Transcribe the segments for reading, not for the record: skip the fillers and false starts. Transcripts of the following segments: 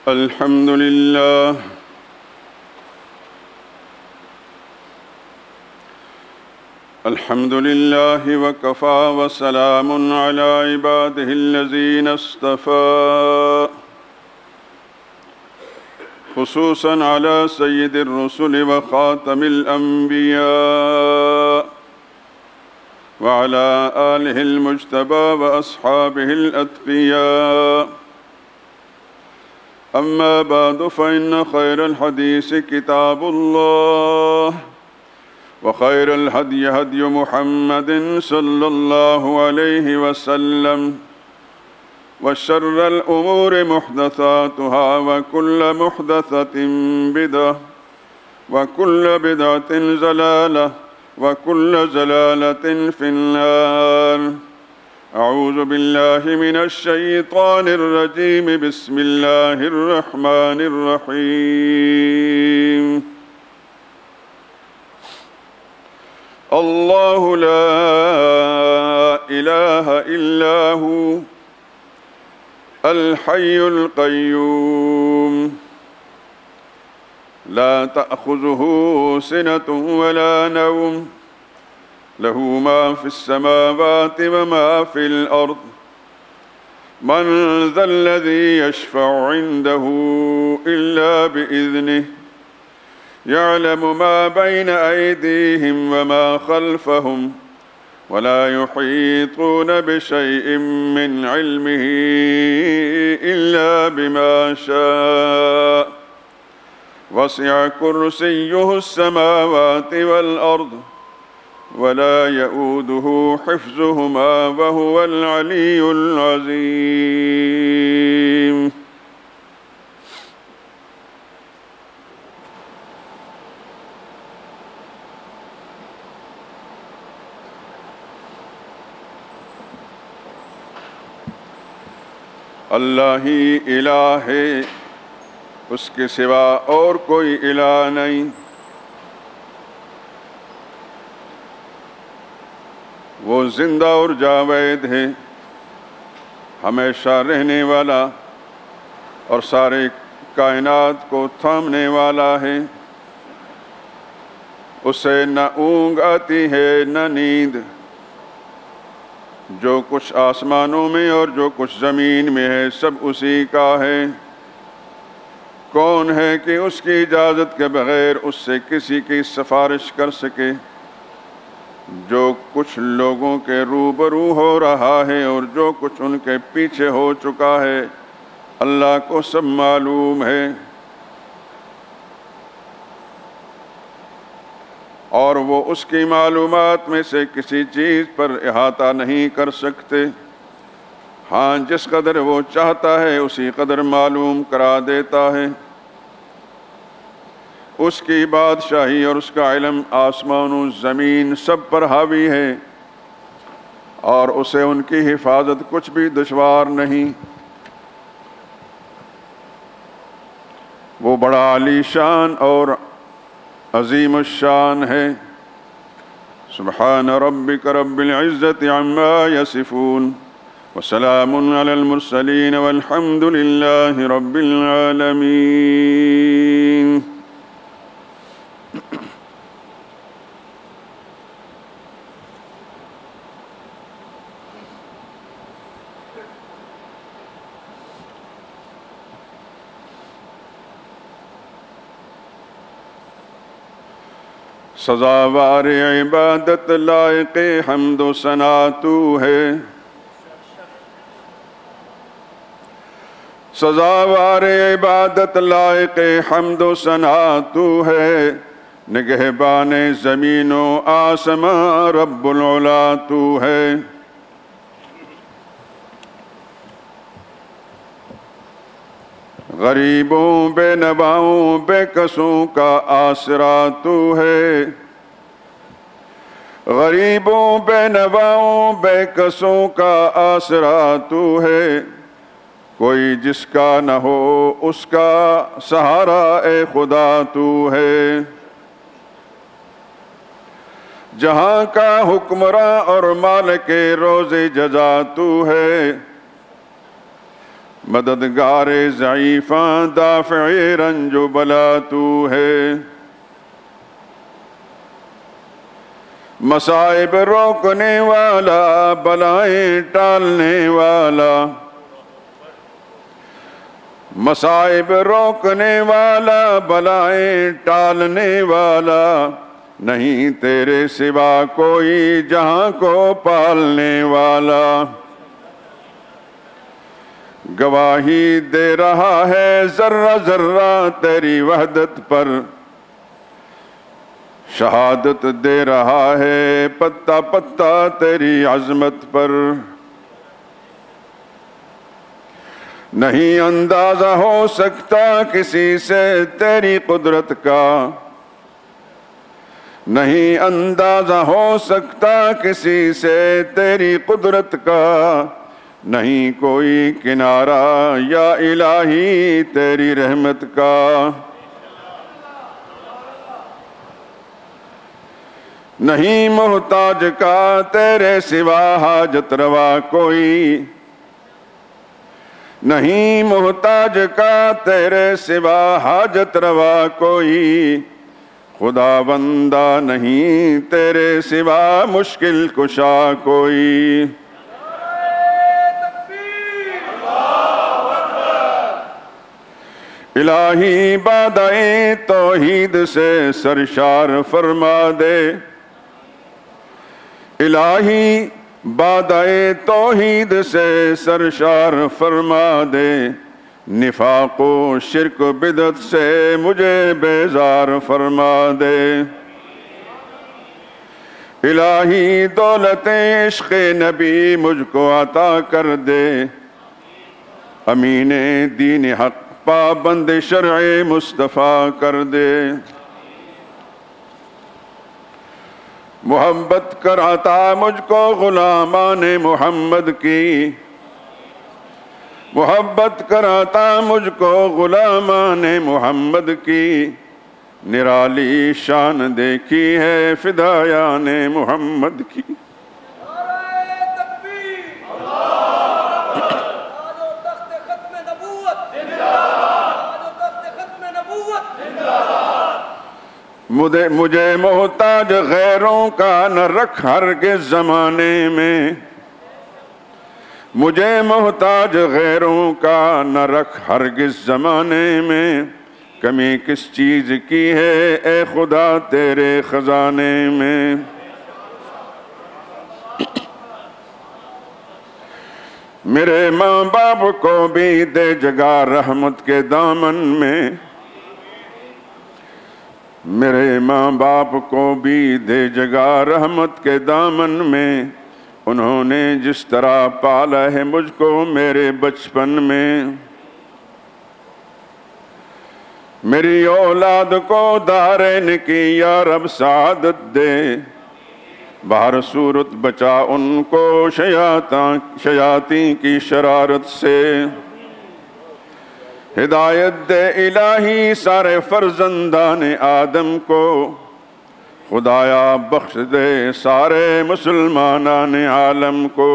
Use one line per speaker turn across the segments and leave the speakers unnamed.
الحمد لله الحمد لله وكفى وسلام على عباده الذين اصطفى خصوصا على سيد الرسل وخاتم الأنبياء وعلى آله المجتبى وأصحابه الأتقياء. أما بعد فإن خير الحديث كتاب الله وخير الهدي هدي محمد صلى الله عليه وسلم وشر الأمور محدثاتها وكل محدثة بدعة وكل بدعة ضلالة وكل ضلالة في النار. أعوذ بالله من الشيطان الرجيم. بسم الله الرحمن الرحيم. الله لا إله إلا هو الحي القيوم لا تأخذه سنة ولا نوم له ما في السماوات وما في الأرض. من ذا الذي يشفع عنده إلا بإذنه يعلم ما بين أيديهم وما خلفهم ولا يحيطون بشيء من علمه إلا بما شاء. وسع كرسيه السماوات والأرض ولا يؤوده حفظهما وهو العلي العظيم. اللہ ہی الہ ہے، اس کے سوا اور کوئی الہ نہیں۔ وہ زندہ اور جاوید ہے، ہمیشہ رہنے والا اور سارے کائنات کو تھامنے والا ہے۔ اسے نہ اونگ آتی ہے نہ نیند۔ جو کچھ آسمانوں میں اور جو کچھ زمین میں ہے سب اسی کا ہے۔ کون ہے کہ اس کی اجازت کے بغیر اس سے کسی کی سفارش کر سکے؟ جو کچھ لوگوں کے روبرو ہو رہا ہے اور جو کچھ ان کے پیچھے ہو چکا ہے اللہ کو سب معلوم ہے، اور وہ اس کی معلومات میں سے کسی چیز پر احاطہ نہیں کر سکتے۔ ہاں، جس قدر وہ چاہتا ہے اسی قدر معلوم کرا دیتا ہے۔ اس کی بادشاہی اور اس کا علم آسمان و زمین سب پر حاوی ہے، اور اسے ان کی حفاظت کچھ بھی دشوار نہیں۔ وہ بڑا عالی شان اور عظیم الشان ہے۔ سبحان ربک رب العزت عما یصفون وسلام علی المرسلین والحمد للہ رب العالمین۔ سزاوار عبادت لائق حمد و ثنا تو ہے، سزاوار عبادت لائق حمد و ثنا تو ہے، نگہبان زمین و آسمان رب العلا تو ہے۔ غریبوں بے نواؤں بے کسوں کا آسرا تو ہے، غریبوں بے نواؤں بے کسوں کا آسرا تو ہے، کوئی جس کا نہ ہو اس کا سہارا اے خدا تو ہے۔ جہاں کا حکمراں اور مالک روز جزا تو ہے، مددگار ضعیفاں دافع رنج و بلا تو ہے، مصائب روکنے والا بلائیں ٹالنے والا، مصائب روکنے والا بلائیں ٹالنے والا، نہیں تیرے سوا کوئی جہاں کو پالنے والا۔ گواہی دے رہا ہے ذرہ ذرہ تیری وحدت پر، شہادت دے رہا ہے پتا پتا تیری عظمت پر۔ نہیں اندازہ ہو سکتا کسی سے تیری قدرت کا، نہیں اندازہ ہو سکتا کسی سے تیری قدرت کا، نہیں کوئی کنارہ یا الہی تیری رحمت کا۔ نہیں محتاج کا تیرے سوا حاجت روا کوئی، نہیں محتاج کا تیرے سوا حاجت روا کوئی، خدا بندہ نہیں تیرے سوا مشکل کشا کوئی۔ الہی بادئ توحید سے سرشار فرما دے، الہی بادئ توحید سے سرشار فرما دے، نفاق و شرک و بدعت سے مجھے بیزار فرما دے۔ الہی دولت عشق نبی مجھ کو عطا کر دے، امین دین حق پابند شرع مصطفیٰ کر دے۔ محبت کر عطا مجھ کو غلامان محمد کی، محبت کر عطا مجھ کو غلامان محمد کی، نرالی شان دیکھی ہے فدایان محمد کی۔ مجھے محتاج غیروں کا نہ رکھ ہرگز زمانے میں، مجھے محتاج غیروں کا نہ رکھ ہرگز زمانے میں، کمی کس چیز کی ہے اے خدا تیرے خزانے میں۔ میرے ماں باپ کو بھی دے جگہ رحمت کے دامن میں، میرے ماں باپ کو بھی دے جگہ رحمت کے دامن میں، انہوں نے جس طرح پالا ہے مجھ کو میرے بچپن میں۔ میری اولاد کو دارین کی یا رب سعادت دے، بہر صورت بچا ان کو شیاطین کی شرارت سے۔ ہدایت دے الہی سارے فرزندان آدم کو، خدایا بخش دے سارے مسلمانان عالم کو۔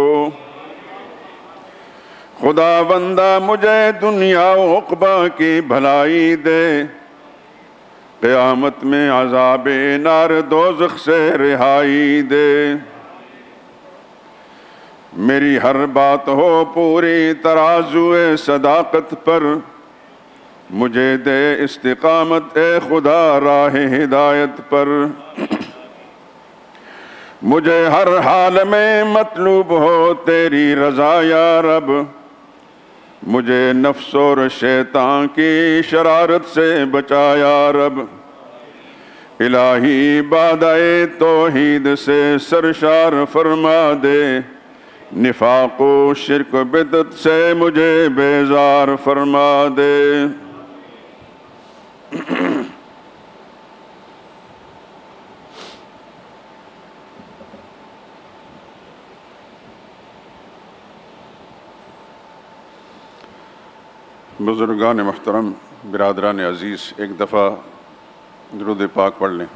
خدا بندہ مجھے دنیا و عقبہ کی بھلائی دے، قیامت میں عذاب نار دوزخ سے رہائی دے۔ میری ہر بات ہو پوری ترازو صداقت پر، مجھے دے استقامت اے خدا راہ ہدایت پر۔ مجھے ہر حال میں مطلوب ہو تیری رضا یا رب، مجھے نفس اور شیطان کی شرارت سے بچا یا رب۔ الہی بادئ توحید سے سرشار فرما دے، نفاق و شرک و بدعت سے مجھے بیزار فرما دے۔ بزرگان محترم، برادران عزیز، ایک دفعہ درود پاک پڑھ لیں۔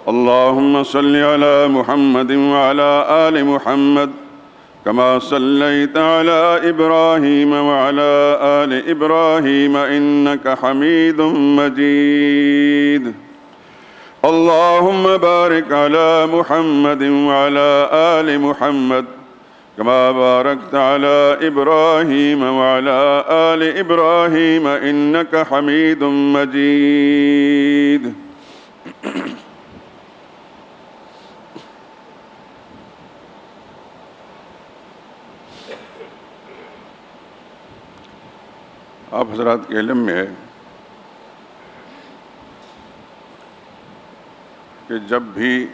اللہم صلی علی محمد وعلی آل محمد كما صليت على إبراهيم وعلى آل إبراهيم إنك حميد مجيد. اللهم بارك على محمد وعلى آل محمد كما باركت على إبراهيم وعلى آل إبراهيم إنك حميد مجيد. آپ حضرات کے علم میں ہے کہ جب بھی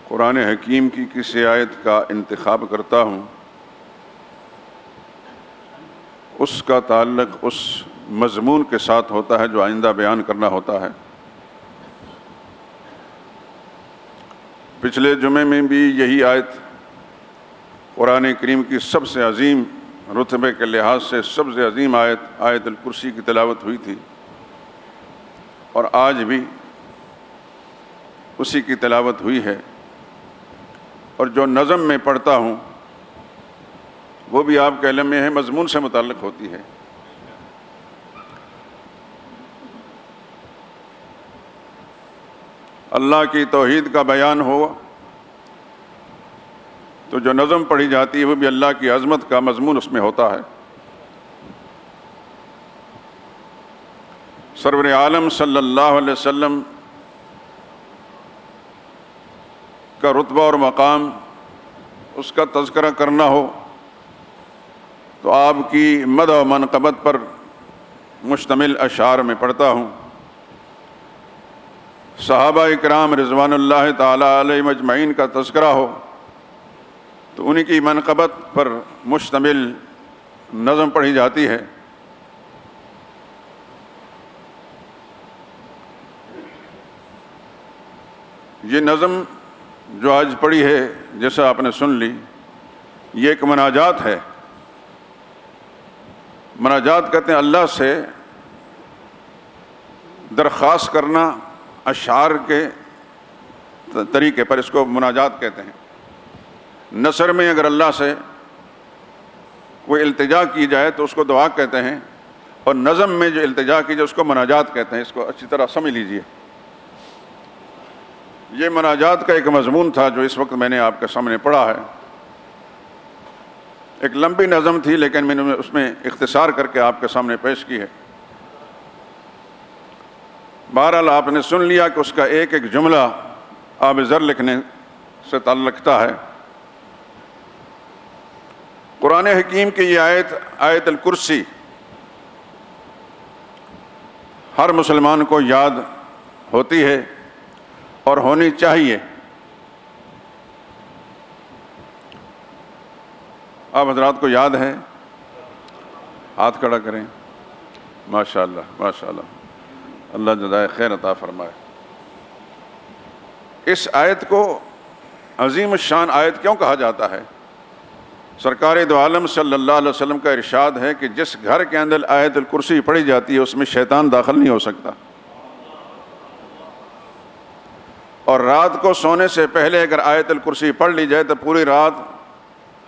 قرآن حکیم کی کسی آیت کا انتخاب کرتا ہوں، اس کا تعلق اس مضمون کے ساتھ ہوتا ہے جو آئندہ بیان کرنا ہوتا ہے۔ پچھلے جمعے میں بھی یہی آیت قرآن کریم کی سب سے عظیم رتبے کے لحاظ سے سب سے عظیم آیت الکرسی کی تلاوت ہوئی تھی، اور آج بھی اسی کی تلاوت ہوئی ہے، اور جو نظم میں پڑھتا ہوں وہ بھی آپ کے علم میں ہے، مضمون سے متعلق ہوتی ہے۔ اللہ کی توحید کا بیان ہو تو جو نظم پڑھی جاتی ہے وہ بھی اللہ کی عظمت کا مضمون اس میں ہوتا ہے۔ سرور عالم صلی اللہ علیہ وسلم کا رتبہ اور مقام، اس کا تذکرہ کرنا ہو تو آپ کی مدح و منقبت پر مشتمل اشعار میں پڑھتا ہوں۔ صحابہ اکرام رضوان اللہ تعالی علیہم اجمعین کا تذکرہ ہو تو انہی کی منقبت پر مشتمل نظم پڑھی جاتی ہے۔ یہ نظم جو آج پڑھی ہے، جیسا آپ نے سن لی، یہ ایک مناجات ہے۔ مناجات کہتے ہیں اللہ سے درخواست کرنا اشعار کے طریقے پر، اس کو مناجات کہتے ہیں۔ نثر میں اگر اللہ سے کوئی التجا کی جائے تو اس کو دعا کہتے ہیں، اور نظم میں جو التجا کی جائے اس کو مناجات کہتے ہیں۔ اس کو اچھی طرح سمجھ لیجئے۔ یہ مناجات کا ایک مضمون تھا جو اس وقت میں نے آپ کے سامنے پڑھا ہے۔ ایک لمبی نظم تھی لیکن میں نے اس میں اختصار کر کے آپ کے سامنے پیش کی ہے۔ بہرحال آپ نے سن لیا کہ اس کا ایک ایک جملہ آب زر لکھنے سے تعلق رکھتا ہے۔ قرآن حکیم کی یہ آیت الکرسی ہر مسلمان کو یاد ہوتی ہے اور ہونی چاہیے۔ آپ حضرات کو یاد ہے؟ ہاتھ کھڑا کریں۔ ماشاءاللہ ماشاءاللہ، اللہ جزائے خیر عطا فرمائے۔ اس آیت کو عظیم الشان آیت کیوں کہا جاتا ہے؟ سرکار دو عالم صلی اللہ علیہ وسلم کا ارشاد ہے کہ جس گھر کے اندر آیت الکرسی پڑھی جاتی ہے اس میں شیطان داخل نہیں ہو سکتا، اور رات کو سونے سے پہلے اگر آیت الکرسی پڑھ لی جائے تو پوری رات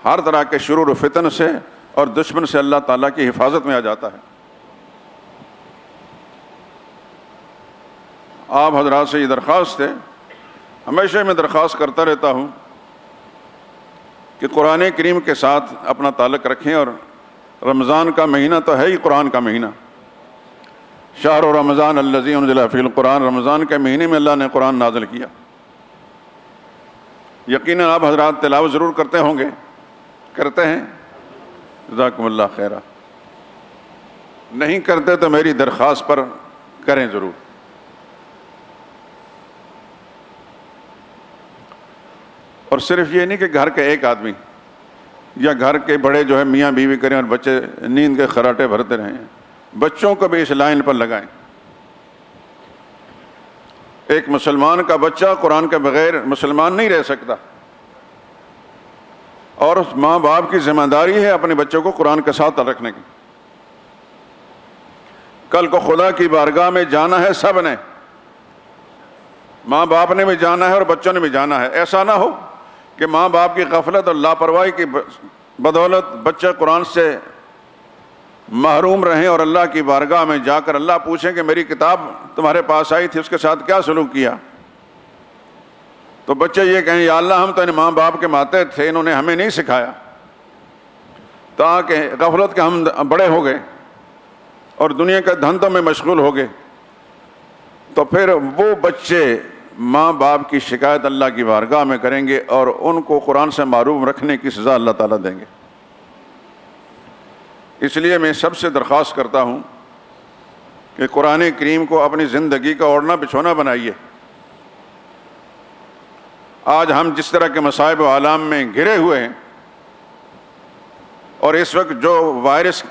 ہر طرح کے شرور و فتن سے اور دشمن سے اللہ تعالیٰ کی حفاظت میں آ جاتا ہے۔ آپ حضرات سے یہ درخواست ہے، ہمیشہ میں درخواست کرتا رہتا ہوں کہ قرآن کریم کے ساتھ اپنا تعلق رکھیں، اور رمضان کا مہینہ تو ہے ہی قرآن کا مہینہ۔ شہر رمضان الذی انزل فیہ القرآن، رمضان کے مہینے میں اللہ نے قرآن نازل کیا۔ یقیناً آپ حضرات تلاوت ضرور کرتے ہوں گے، کرتے ہیں؟ جزاکم اللہ خیرہ۔ نہیں کرتے تو میری درخواست پر کریں ضرور۔ اور صرف یہ نہیں کہ گھر کے ایک آدمی یا گھر کے بڑے جو ہے میاں بیوی کریں اور بچے نیند کے خراٹے بھرتے رہیں، بچوں کو بھی اس لائن پر لگائیں۔ ایک مسلمان کا بچہ قرآن کے بغیر مسلمان نہیں رہ سکتا، اور اس ماں باپ کی ذمہ داری ہے اپنے بچوں کو قرآن کے ساتھ رکھنے کی۔ کل کو خدا کی بارگاہ میں جانا ہے سب نے، ماں باپ نے بھی جانا ہے اور بچوں نے بھی جانا ہے. ایسا نہ ہو کہ ماں باپ کی غفلت اور لاپرواہی کی بدولت بچہ قرآن سے محروم رہیں اور اللہ کی بارگاہ میں جا کر اللہ پوچھیں کہ میری کتاب تمہارے پاس آئی تھی، اس کے ساتھ کیا سلوک کیا؟ تو بچے یہ کہیں یا اللہ ہم تو ان ماں باپ کے ماتے تھے، انہوں نے ہمیں نہیں سکھایا، تاکہ غفلت کے ہم بڑے ہو گئے اور دنیا کے دھندوں میں مشغول ہو گئے. تو پھر وہ بچے ماں باپ کی شکایت اللہ کی بارگاہ میں کریں گے اور ان کو قرآن سے محروم رکھنے کی سزا اللہ تعالیٰ دیں گے. اس لیے میں سب سے درخواست کرتا ہوں کہ قرآن کریم کو اپنی زندگی کا اوڑھنا بچھونا بنائیے. آج ہم جس طرح کے مصائب و آلام میں گھرے ہوئے ہیں، اور اس وقت جو وائرس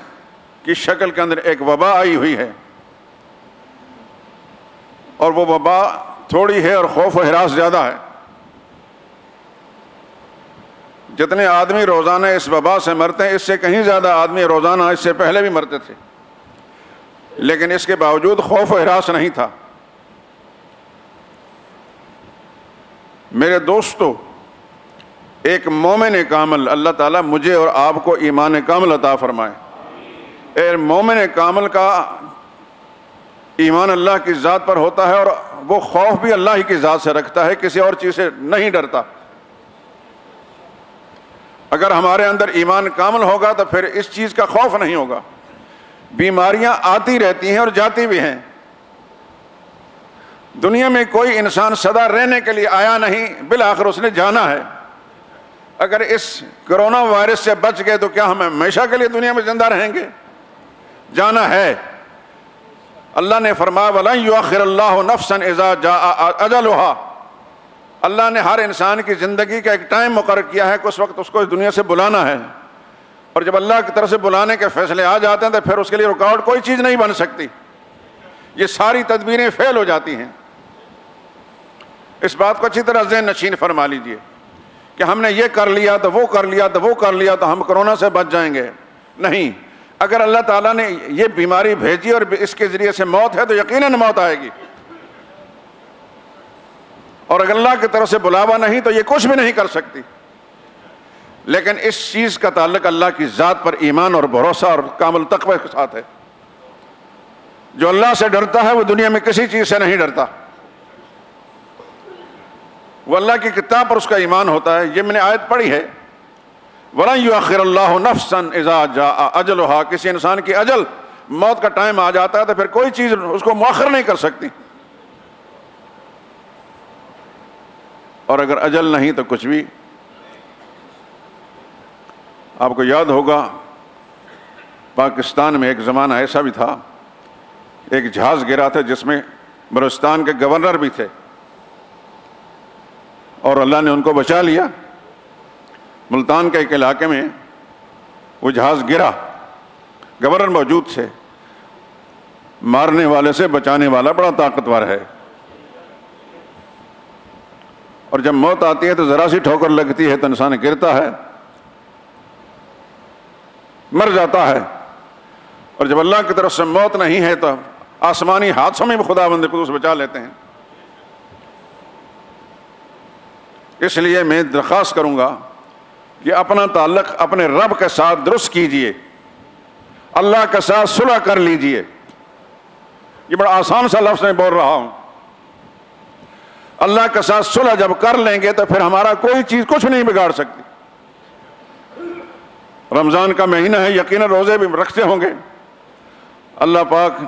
کی شکل کے اندر ایک وبا آئی ہوئی ہے، اور وہ وبا تھوڑی ہے اور خوف و ہراس زیادہ ہے. جتنے آدمی روزانہ اس وبا سے مرتے ہیں، اس سے کہیں زیادہ آدمی روزانہ اس سے پہلے بھی مرتے تھے، لیکن اس کے باوجود خوف و ہراس نہیں تھا. میرے دوستو، ایک مومن کامل، اللہ تعالیٰ مجھے اور آپ کو ایمان کامل عطا فرمائے. اے مومن کامل کا ایمان اللہ کی ذات پر ہوتا ہے، اور وہ خوف بھی اللہ ہی کی ذات سے رکھتا ہے، کسی اور چیز سے نہیں ڈرتا. اگر ہمارے اندر ایمان کامل ہوگا تو پھر اس چیز کا خوف نہیں ہوگا. بیماریاں آتی رہتی ہیں اور جاتی بھی ہیں. دنیا میں کوئی انسان سدا رہنے کے لیے آیا نہیں، بالآخر اس نے جانا ہے. اگر اس کرونا وائرس سے بچ گئے تو کیا ہم ہمیشہ کے لیے دنیا میں زندہ رہیں گے؟ جانا ہے. اللہ نے فرمایا وَلَن يُؤَخِّرَ اللَّهُ نَفْسًا إِذَا جَاءَ أَجَلُهَا. اللہ نے ہر انسان کی زندگی کا ایک ٹائم مقرر کیا ہے کہ اس وقت اس کو اس دنیا سے بلانا ہے، اور جب اللہ کی طرف سے بلانے کے فیصلے آ جاتے ہیں تو پھر اس کے لیے رکاوٹ کوئی چیز نہیں بن سکتی. یہ ساری تدبیریں فیل ہو جاتی ہیں. اس بات کو اچھی طرح ذہن نشین فرما لیجئے کہ ہم نے یہ کر لیا تو وہ کر لیا تو وہ کر لیا تو ہم کرونا سے بچ جائیں گے. نہیں، اگر اللہ تعالیٰ نے یہ بیماری بھیجی اور اس کے ذریعے سے موت ہے تو یقیناً موت آئے گی، اور اگر اللہ کی طرف سے بلاوا نہیں تو یہ کچھ بھی نہیں کر سکتی. لیکن اس چیز کا تعلق اللہ کی ذات پر ایمان اور بھروسہ اور کامل تقوی کے ساتھ ہے. جو اللہ سے ڈرتا ہے وہ دنیا میں کسی چیز سے نہیں ڈرتا. وہ اللہ کی کتاب پر اس کا ایمان ہوتا ہے. یہ میں نے آیت پڑھی ہے وَلَن يُؤَخِّرَ اللَّهُ نَفْسًا إِذَا جَاءَ أَجَلُهَا. کسی انسان کی اجل، موت کا ٹائم آ جاتا ہے تو پھر کوئی چیز اس کو مؤخر نہیں کر سکتی. اور اگر اجل نہیں تو کچھ بھی. آپ کو یاد ہوگا پاکستان میں ایک زمانہ ایسا بھی تھا، ایک جہاز گرا تھا جس میں بلوچستان کے گورنر بھی تھے، اور اللہ نے ان کو بچا لیا. ملتان کے ایک علاقے میں وہ جہاز گرا، گورنر موجود تھے. مارنے والے سے بچانے والا بڑا طاقتور ہے، اور جب موت آتی ہے تو ذرا سی ٹھوکر لگتی ہے تو انسان گرتا ہے، مر جاتا ہے. اور جب اللہ کی طرف سے موت نہیں ہے تو آسمانی حادثوں میں بھی خداوند قدوس بچا لیتے ہیں. اس لیے میں درخواست کروں گا کہ اپنا تعلق اپنے رب کے ساتھ درست کیجئے، اللہ کے ساتھ صلح کر لیجئے. یہ بڑا آسان سا لفظ میں بول رہا ہوں. اللہ کے ساتھ صلح جب کر لیں گے تو پھر ہمارا کوئی چیز کچھ نہیں بگاڑ سکتی. رمضان کا مہینہ ہے، یقیناً روزے بھی رکھتے ہوں گے. اللہ پاک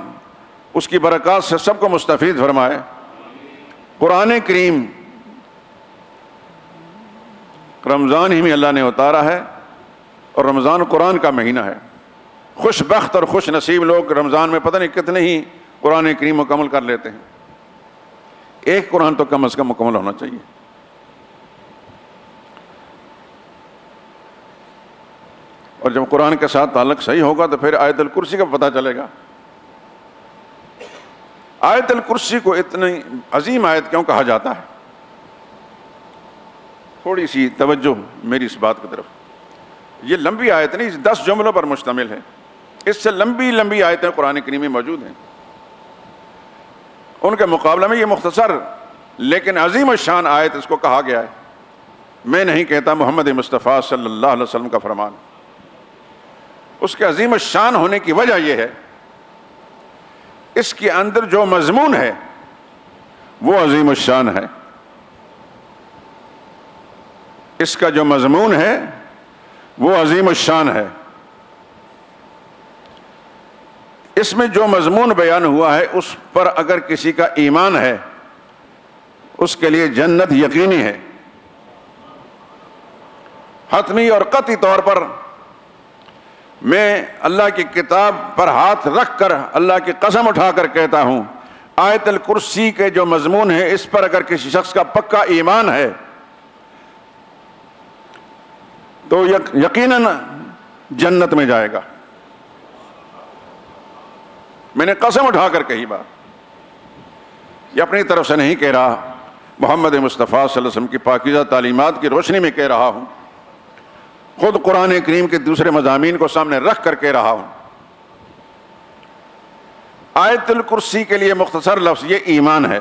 اس کی برکات سے سب کو مستفید فرمائے. قرآن کریم رمضان ہی میں اللہ نے اتارا ہے، اور رمضان قرآن کا مہینہ ہے. خوش بخت اور خوش نصیب لوگ رمضان میں پتہ نہیں کتنے ہی قرآن کریم مکمل کر لیتے ہیں. ایک قرآن تو کم از کم مکمل ہونا چاہیے. اور جب قرآن کے ساتھ تعلق صحیح ہوگا تو پھر آیت الکرسی کا پتہ چلے گا. آیت الکرسی کو اتنی عظیم آیت کیوں کہا جاتا ہے؟ تھوڑی سی توجہ میری اس بات کی طرف. یہ لمبی آیت نہیں، 10 جملوں پر مشتمل ہے. اس سے لمبی لمبی آیتیں قرآن کریم میں موجود ہیں. ان کے مقابلے میں یہ مختصر لیکن عظیم الشان آیت اس کو کہا گیا ہے. میں نہیں کہتا، محمد مصطفیٰ صلی اللہ علیہ وسلم کا فرمان. اس کے عظیم الشان ہونے کی وجہ یہ ہے اس کے اندر جو مضمون ہے وہ عظیم الشان ہے. اس کا جو مضمون ہے وہ عظیم الشان ہے. اس میں جو مضمون بیان ہوا ہے اس پر اگر کسی کا ایمان ہے اس کے لیے جنت یقینی ہے. حتمی اور قطعی طور پر میں اللہ کی کتاب پر ہاتھ رکھ کر اللہ کی قسم اٹھا کر کہتا ہوں، آیت الکرسی کے جو مضمون ہے اس پر اگر کسی شخص کا پکا ایمان ہے تو یقیناً جنت میں جائے گا. میں نے قسم اٹھا کر کہی بات، یہ اپنی طرف سے نہیں کہہ رہا، محمد مصطفیٰ صلی اللہ علیہ وسلم کی پاکیزہ تعلیمات کی روشنی میں کہہ رہا ہوں، خود قرآن کریم کے دوسرے مضامین کو سامنے رکھ کر کہہ رہا ہوں. آیت الکرسی کے لیے مختصر لفظ یہ ایمان ہے،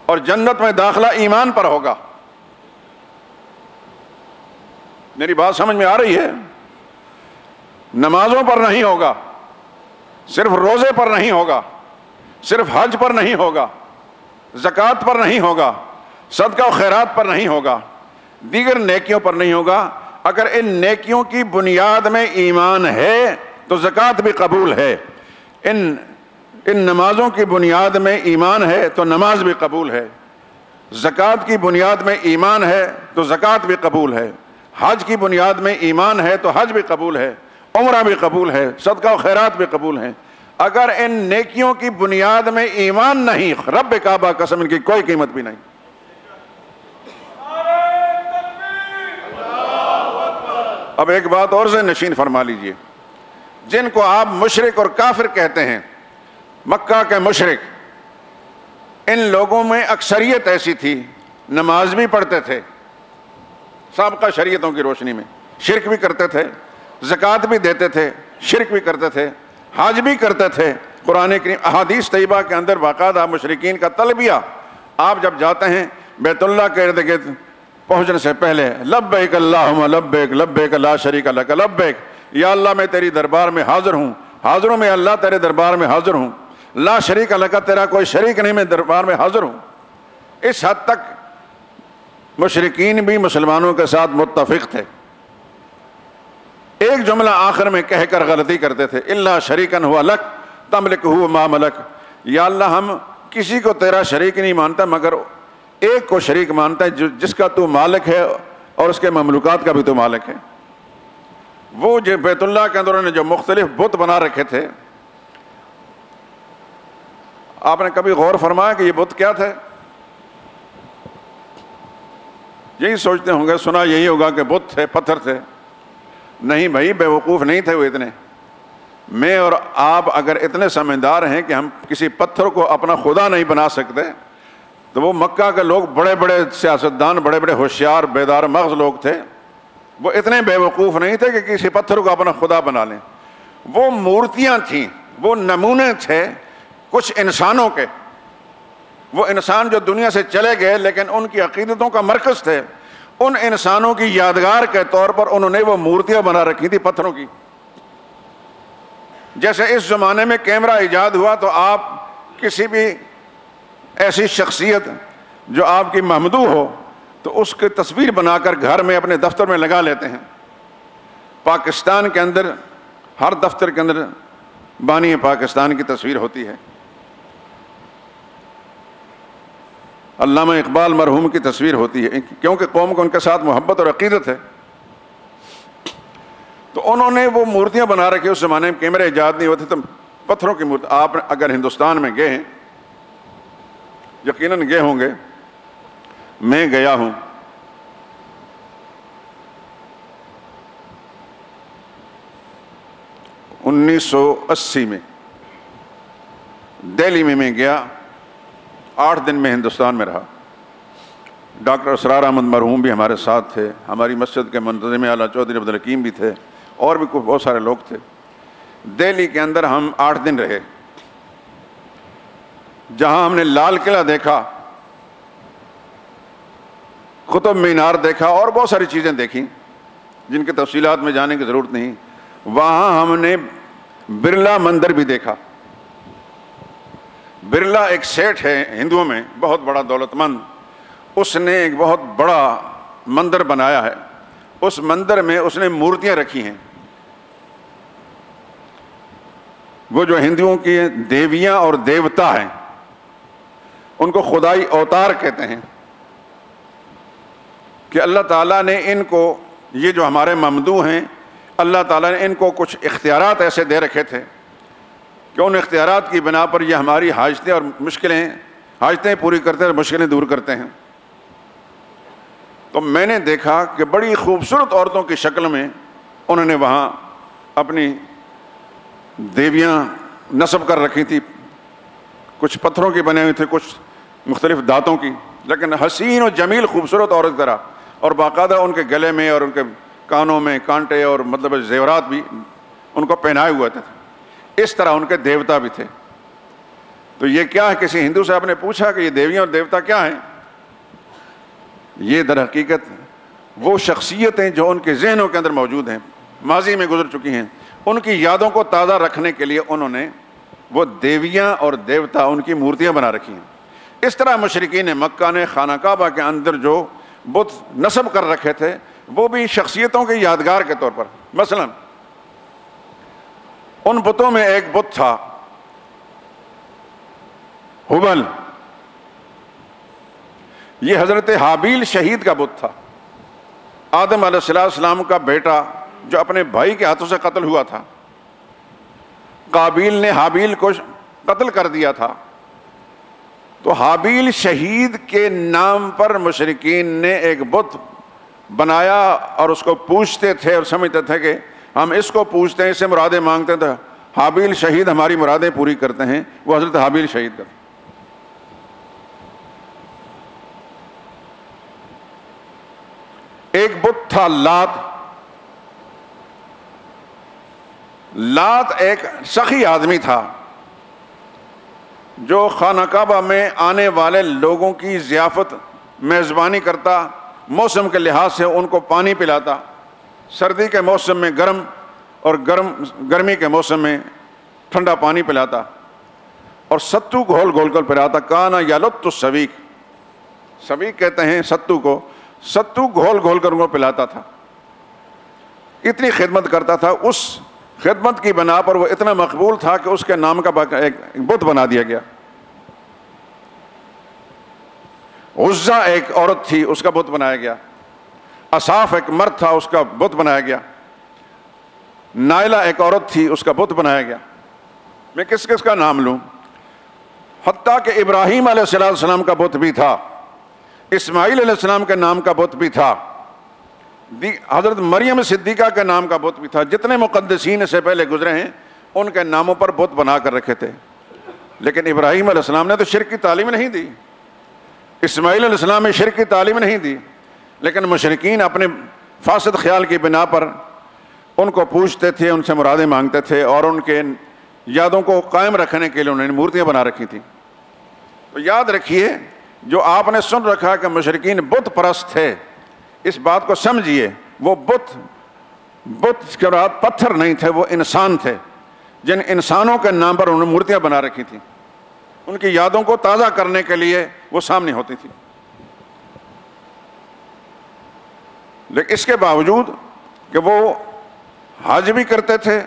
اور جنت میں داخلہ ایمان پر ہوگا. میری بات سمجھ میں آ رہی ہے؟ نمازوں پر نہیں ہوگا، صرف روزے پر نہیں ہوگا، صرف حج پر نہیں ہوگا، زکوٰۃ پر نہیں ہوگا، صدقہ و خیرات پر نہیں ہوگا، دیگر نیکیوں پر نہیں ہوگا. اگر ان نیکیوں کی بنیاد میں ایمان ہے تو زکوٰۃ بھی قبول ہے. ان نمازوں کی بنیاد میں ایمان ہے تو نماز بھی قبول ہے. زکوٰۃ کی بنیاد میں ایمان ہے تو زکوٰۃ بھی قبول ہے. حج کی بنیاد میں ایمان ہے تو حج بھی قبول ہے، عمرہ بھی قبول ہے، صدقہ و خیرات بھی قبول ہیں. اگر ان نیکیوں کی بنیاد میں ایمان نہیں، رب کعبہ قسم ان کی کوئی قیمت بھی نہیں. اب ایک بات اور سے نشین فرما لیجئے، جن کو آپ مشرک اور کافر کہتے ہیں، مکہ کے مشرک، ان لوگوں میں اکثریت ایسی تھی، نماز بھی پڑھتے تھے سابقہ شریعتوں کی روشنی میں، شرک بھی کرتے تھے، زکوٰۃ بھی دیتے تھے، شرک بھی کرتے تھے، حج بھی کرتے تھے. قرآن کریم احادیث طیبہ کے اندر باقاعدہ مشرکین کا تلبیہ، آپ جب جاتے ہیں بیت اللہ کے ارد گرد پہنچنے سے پہلے لبیک اللہم لبیک لبیک لا شریک لک لبیک، یا اللہ میں تیری دربار میں حاضر ہوں، حاضروں میں اللہ تیرے دربار میں حاضر ہوں، لا شریک لک تیرا کوئی شریک نہیں، میں دربار میں حاضر ہوں. اس حد تک مشرکین بھی مسلمانوں کے ساتھ متفق تھے. ایک جملہ آخر میں کہہ کر غلطی کرتے تھے، الا شریکن ہوا لک تملکہ ما ملک، یا اللہ ہم کسی کو تیرا شریک نہیں مانتا مگر ایک کو شریک مانتا ہے جس کا تو مالک ہے اور اس کے مملوکات کا بھی تو مالک ہے. وہ جو بیت اللہ کے اندر انہوں نے جو مختلف بت بنا رکھے تھے، آپ نے کبھی غور فرمایا کہ یہ بت کیا تھے؟ یہی سوچتے ہوں گے، سنا یہی ہوگا کہ بت تھے، پتھر تھے. نہیں بھائی، بے وقوف نہیں تھے وہ اتنے. میں اور آپ اگر اتنے سمجھدار ہیں کہ ہم کسی پتھر کو اپنا خدا نہیں بنا سکتے، تو وہ مکہ کے لوگ بڑے بڑے سیاستدان، بڑے بڑے ہوشیار بیدار مغز لوگ تھے، وہ اتنے بے وقوف نہیں تھے کہ کسی پتھر کو اپنا خدا بنا لیں. وہ مورتیاں تھیں، وہ نمونے تھے کچھ انسانوں کے. وہ انسان جو دنیا سے چلے گئے لیکن ان کی عقیدتوں کا مرکز تھے، ان انسانوں کی یادگار کے طور پر انہوں نے وہ مورتیاں بنا رکھی تھی پتھروں کی. جیسے اس زمانے میں کیمرہ ایجاد ہوا تو آپ کسی بھی ایسی شخصیت جو آپ کی ممدوح ہو تو اس کی تصویر بنا کر گھر میں اپنے دفتر میں لگا لیتے ہیں. پاکستان کے اندر ہر دفتر کے اندر بانی پاکستان کی تصویر ہوتی ہے. علامہ اقبال مرحوم کی تصویر ہوتی ہے، کیونکہ قوم کو ان کے ساتھ محبت اور عقیدت ہے. تو انہوں نے وہ مورتیاں بنا رکھی. اس زمانے میں کیمرے ایجاد نہیں ہوتے تو پتھروں کی مورتی. آپ اگر ہندوستان میں گئے ہیں، یقیناً گئے ہوں گے، میں گیا ہوں. انیس سو 80 میں دہلی میں گیا، 8 دن میں ہندوستان میں رہا. ڈاکٹر اسرار احمد مرحوم بھی ہمارے ساتھ تھے، ہماری مسجد کے منتظم اعلیٰ چودھری عبدالحکیم بھی تھے، اور بھی کچھ بہت سارے لوگ تھے. دہلی کے اندر ہم 8 دن رہے. جہاں ہم نے لال قلعہ دیکھا، قطب مینار دیکھا اور بہت ساری چیزیں دیکھیں جن کی تفصیلات میں جانے کی ضرورت نہیں، وہاں ہم نے برلا مندر بھی دیکھا۔ برلا ایک سیٹھ ہے ہندوؤں میں، بہت بڑا دولت مند، اس نے ایک بہت بڑا مندر بنایا ہے۔ اس مندر میں اس نے مورتیاں رکھی ہیں، وہ جو ہندوؤں کی دیویاں اور دیوتا ہیں، ان کو خدائی اوتار کہتے ہیں، کہ اللہ تعالیٰ نے ان کو، یہ جو ہمارے ممدوح ہیں، اللہ تعالیٰ نے ان کو کچھ اختیارات ایسے دے رکھے تھے کہ ان اختیارات کی بنا پر یہ ہماری حاجتیں اور حاجتیں پوری کرتے ہیں اور مشکلیں دور کرتے ہیں۔ تو میں نے دیکھا کہ بڑی خوبصورت عورتوں کی شکل میں انہوں نے وہاں اپنی دیویاں نصب کر رکھی تھی، کچھ پتھروں کی بنے ہوئی تھے، کچھ مختلف دھاتوں کی، لیکن حسین و جمیل خوبصورت عورت طرح، اور باقاعدہ ان کے گلے میں اور ان کے کانوں میں کانٹے اور مطلب زیورات بھی ان کو پہنائے ہوئے تھے، اس طرح ان کے دیوتا بھی تھے۔ تو یہ کیا ہے؟ کسی ہندو سے آپ نے پوچھا کہ یہ دیویاں اور دیوتا کیا ہیں؟ یہ در حقیقت وہ شخصیتیں جو ان کے ذہنوں کے اندر موجود ہیں، ماضی میں گزر چکی ہیں، ان کی یادوں کو تازہ رکھنے کے لیے انہوں نے وہ دیویاں اور دیوتا، ان کی مورتیاں بنا رکھی ہیں۔ اس طرح مشرکین مکہ نے خانہ کعبہ کے اندر جو بت نصب کر رکھے تھے وہ بھی شخصیتوں کے یادگار کے طور پر، مثلا ان بتوں میں ایک بت تھا ہبل، یہ حضرت حابیل شہید کا بت تھا، آدم علیہ السلام کا بیٹا جو اپنے بھائی کے ہاتھوں سے قتل ہوا تھا۔ قابیل نے حابیل کو قتل کر دیا تھا، تو حابیل شہید کے نام پر مشرکین نے ایک بت بنایا اور اس کو پوجتے تھے اور سمجھتے تھے کہ ہم اس کو پوجتے ہیں، اس سے مرادیں مانگتے تھے، حابیل شہید ہماری مرادیں پوری کرتے ہیں، وہ حضرت حابیل شہید کا۔ ایک بت تھا لات۔ لات ایک سخی آدمی تھا جو خانہ کعبہ میں آنے والے لوگوں کی ضیافت میزبانی کرتا، موسم کے لحاظ سے ان کو پانی پلاتا، سردی کے موسم میں گرم اور گرمی کے موسم میں ٹھنڈا پانی پلاتا، اور ستو گھول گھول کر پلاتا۔ کانا یلت السویق، سویق کہتے ہیں ستو کو، ستو گھول گھول کر ان کو پلاتا تھا، اتنی خدمت کرتا تھا۔ اس خدمت کی بنا پر وہ اتنا مقبول تھا کہ اس کے نام کا ایک بت بنا دیا گیا۔ عزا ایک عورت تھی، اس کا بت بنایا گیا۔ اصاف ایک مرد تھا، اس کا بت بنایا گیا۔ نائلہ ایک عورت تھی، اس کا بت بنایا گیا۔ میں کس کس کا نام لوں؟ حتیٰ کہ ابراہیم علیہ السلام کا بت بھی تھا، اسماعیل علیہ السلام کے نام کا بت بھی تھا، حضرت مریم صدیقہ کے نام کا بت بھی تھا۔ جتنے مقدسین سے پہلے گزرے ہیں ان کے ناموں پر بت بنا کر رکھے تھے، لیکن ابراہیم علیہ السلام نے تو شرک کی تعلیم نہیں دی، اسماعیل علیہ السلام نے شرک کی تعلیم نہیں دی، لیکن مشرکین اپنے فاسد خیال کی بنا پر ان کو پوجتے تھے، ان سے مرادیں مانگتے تھے، اور ان کے یادوں کو قائم رکھنے کے لیے انہوں نے مورتیاں بنا رکھی تھیں۔ تو یاد رکھیے، جو آپ نے سن رکھا کہ مشرکین بت پرست تھے، اس بات کو سمجھیے، وہ بت کے بعد پتھر نہیں تھے، وہ انسان تھے، جن انسانوں کے نام پر انہوں نے مورتیاں بنا رکھی تھیں، ان کی یادوں کو تازہ کرنے کے لیے وہ سامنے ہوتی تھی۔ لیکن اس کے باوجود کہ وہ حج بھی کرتے تھے،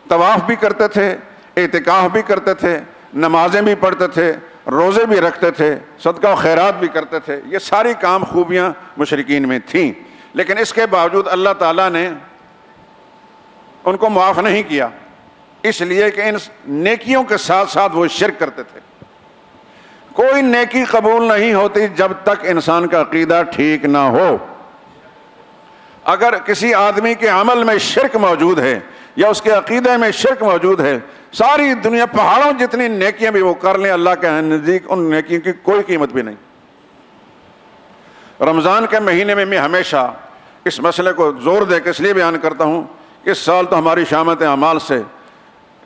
طواف بھی کرتے تھے، اعتکاف بھی کرتے تھے، نمازیں بھی پڑھتے تھے، روزے بھی رکھتے تھے، صدقہ و خیرات بھی کرتے تھے، یہ ساری کام خوبیاں مشرکین میں تھیں، لیکن اس کے باوجود اللہ تعالیٰ نے ان کو معاف نہیں کیا، اس لیے کہ ان نیکیوں کے ساتھ ساتھ وہ شرک کرتے تھے۔ کوئی نیکی قبول نہیں ہوتی جب تک انسان کا عقیدہ ٹھیک نہ ہو۔ اگر کسی آدمی کے عمل میں شرک موجود ہے یا اس کے عقیدے میں شرک موجود ہے، ساری دنیا پہاڑوں جتنی نیکیاں بھی وہ کر لیں، اللہ کے نزدیک ان نیکیوں کی کوئی قیمت بھی نہیں۔ رمضان کے مہینے میں میں ہمیشہ اس مسئلے کو زور دے کے اس لیے بیان کرتا ہوں کہ اس سال تو ہماری شامت اعمال سے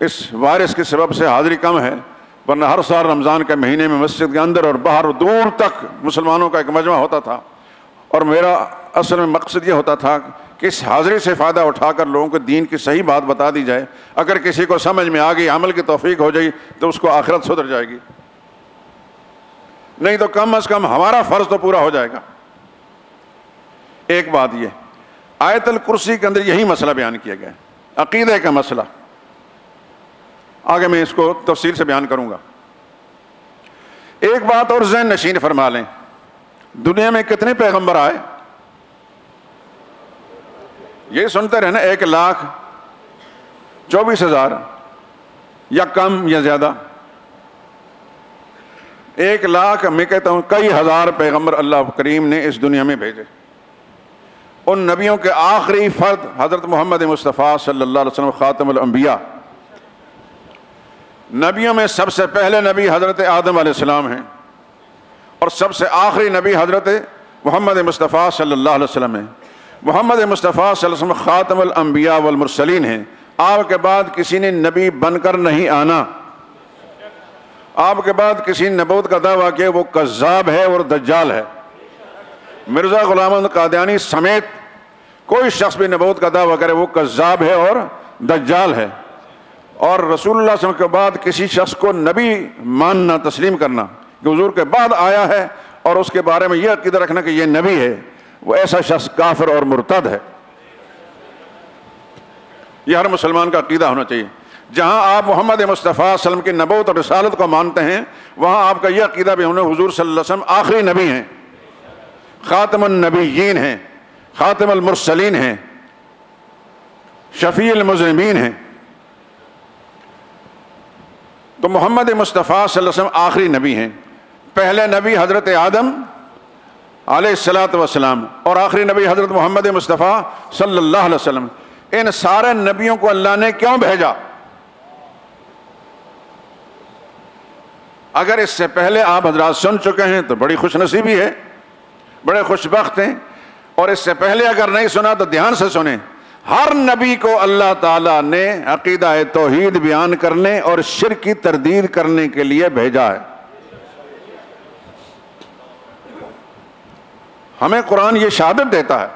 اس وائرس کے سبب سے حاضری کم ہے، ورنہ ہر سال رمضان کے مہینے میں مسجد کے اندر اور باہر دور تک مسلمانوں کا ایک مجمع ہوتا تھا، اور میرا اصل میں مقصد یہ ہوتا تھا کہ اس حاضری سے فائدہ اٹھا کر لوگوں کو دین کی صحیح بات بتا دی جائے. اگر کسی کو سمجھ میں آ گئی، عمل کی توفیق ہو جائے تو اس کو آخرت سدھر جائے گی، نہیں تو کم از کم ہمارا فرض تو پورا ہو جائے گا. ایک بات یہ، آیت الکرسی کے اندر یہی مسئلہ بیان کیا گیا ہے، عقیدے کا مسئلہ. آگے میں اس کو تفصیل سے بیان کروں گا. ایک بات اور ذہن نشین فرما لیں، دنیا میں کتنے پیغمبر آئے؟ یہ سنتے رہے نا، 1,24,000 یا کم یا زیادہ. 1,00,000 میں کہتا ہوں کئی ہزار پیغمبر اللہ کریم نے اس دنیا میں بھیجے. ان نبیوں کے آخری فرد حضرت محمد مصطفیٰ صلی اللہ علیہ وسلم خاتم الانبیاء. نبیوں میں سب سے پہلے نبی حضرت آدم علیہ السلام ہیں، اور سب سے آخری نبی حضرت محمد مصطفیٰ صلی اللہ علیہ وسلم ہیں. محمد مصطفیٰ صلی اللہ علیہ وسلم خاتم الانبیاء والمرسلین ہیں. آپ کے بعد کسی نے نبی بن کر نہیں آنا. آپ کے بعد کسی نے نبوت کا دعویٰ کیا وہ کذاب ہے اور دجال ہے. مرزا غلام احمد قادیانی سمیت کوئی شخص بھی نبوت کا دعویٰ کرے وہ کذاب ہے اور دجال ہے. اور رسول اللہ صلی اللہ علیہ وسلم کے بعد کسی شخص کو نبی ماننا، تسلیم کرنا کہ حضور کے بعد آیا ہے اور اس کے بارے میں یہ عقیدہ رکھنا کہ یہ نبی ہے، وہ ایسا شخص کافر اور مرتد ہے. یہ ہر مسلمان کا عقیدہ ہونا چاہیے. جہاں آپ محمد مصطفیٰ صلی اللہ علیہ وسلم کی نبوت اور رسالت کو مانتے ہیں، وہاں آپ کا یہ عقیدہ بھی ہونا حضور صلی اللہ علیہ وسلم آخری نبی ہیں، خاتم النبیین ہیں، خاتم المرسلین ہیں، شفیع المذنبین ہیں. تو محمد مصطفیٰ صلی اللہ علیہ وسلم آخری نبی ہیں. پہلے نبی حضرت آدم علیہ السلام اور آخری نبی حضرت محمد مصطفیٰ صلی اللہ علیہ وسلم. ان سارے نبیوں کو اللہ نے کیوں بھیجا؟ اگر اس سے پہلے آپ حضرات سن چکے ہیں تو بڑی خوش نصیبی ہے، بڑے خوش بخت ہیں. اور اس سے پہلے اگر نہیں سنا تو دھیان سے سنیں. ہر نبی کو اللہ تعالیٰ نے عقیدہ توحید بیان کرنے اور شرک کی تردید کرنے کے لیے بھیجا ہے. ہمیں قرآن یہ شہادت دیتا ہے.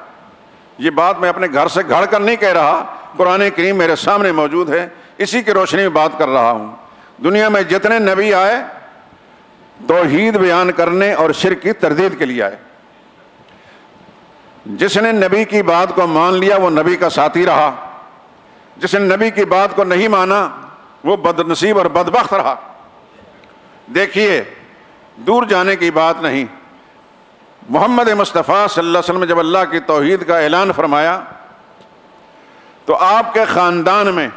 یہ بات میں اپنے گھر سے گھڑ کر نہیں کہہ رہا، قرآن کریم میرے سامنے موجود ہے، اسی کی روشنی میں بات کر رہا ہوں. دنیا میں جتنے نبی آئے توحید بیان کرنے اور شرک کی تردید کے لیے آئے. جس نے نبی کی بات کو مان لیا وہ نبی کا ساتھی رہا، جس نے نبی کی بات کو نہیں مانا وہ بد نصیب اور بدبخت رہا. دیکھیے، دور جانے کی بات نہیں. محمد مصطفیٰ صلی اللہ علیہ وسلم جب اللہ کی توحید کا اعلان فرمایا تو آپ کے خاندان میں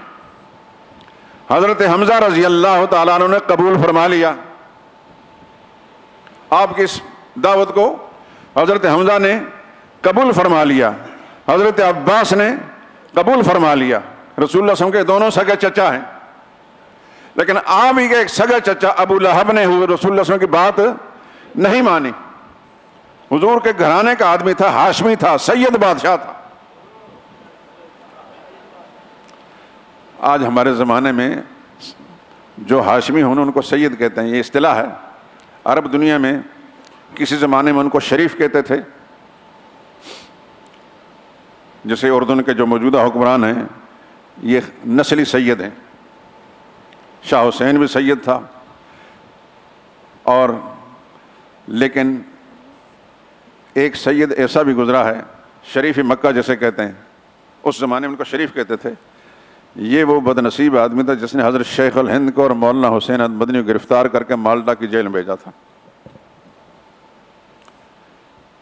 حضرت حمزہ رضی اللہ تعالیٰ عنہ نے قبول فرما لیا. آپ کی اس دعوت کو حضرت حمزہ نے قبول فرما لیا، حضرت عباس نے قبول فرما لیا. رسول اللہ صلی اللہ علیہ وسلم کے دونوں سگے چچا ہیں، لیکن آپ ہی کے ایک سگا چچا ابو لہب نے رسول اللہ صلی اللہ علیہ وسلم کی بات نہیں مانی. حضور کے گھرانے کا آدمی تھا، ہاشمی تھا، سید بادشاہ تھا. آج ہمارے زمانے میں جو ہاشمی ہوں ان کو سید کہتے ہیں، یہ اصطلاح ہے. عرب دنیا میں کسی زمانے میں ان کو شریف کہتے تھے. جیسے اردن کے جو موجودہ حکمران ہیں یہ نسلی سید ہیں. شاہ حسین بھی سید تھا، اور لیکن ایک سید ایسا بھی گزرا ہے، شریف مکہ جیسے کہتے ہیں، اس زمانے میں ان کو شریف کہتے تھے. یہ وہ بد نصیب آدمی تھا جس نے حضرت شیخ الہند کو اور مولانا حسین احمد مدنی کو گرفتار کر کے مالٹا کی جیل میں بھیجا تھا.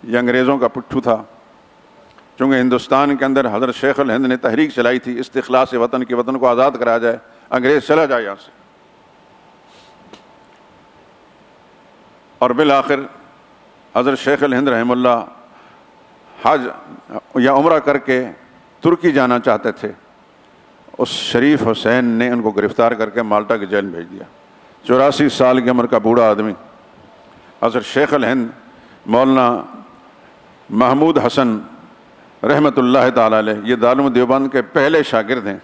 یہ انگریزوں کا پٹھو تھا. چونکہ ہندوستان کے اندر حضرت شیخ الہند نے تحریک چلائی تھی استخلاص وطن کی، وطن کو آزاد کرایا جائے، انگریز چلا جائے یہاں سے. اور بالآخر حضرت شیخ الہند رحمہ اللہ حج یا عمرہ کر کے ترکی جانا چاہتے تھے. اس شریف حسین نے ان کو گرفتار کر کے مالٹا کی جیل میں بھیج دیا. 84 سال کی عمر کا بوڑھا آدمی حضرت شیخ الہند مولانا محمود حسن رحمۃ اللہ تعالیٰ علیہ، یہ دارالعلوم دیوبند کے پہلے شاگرد ہیں،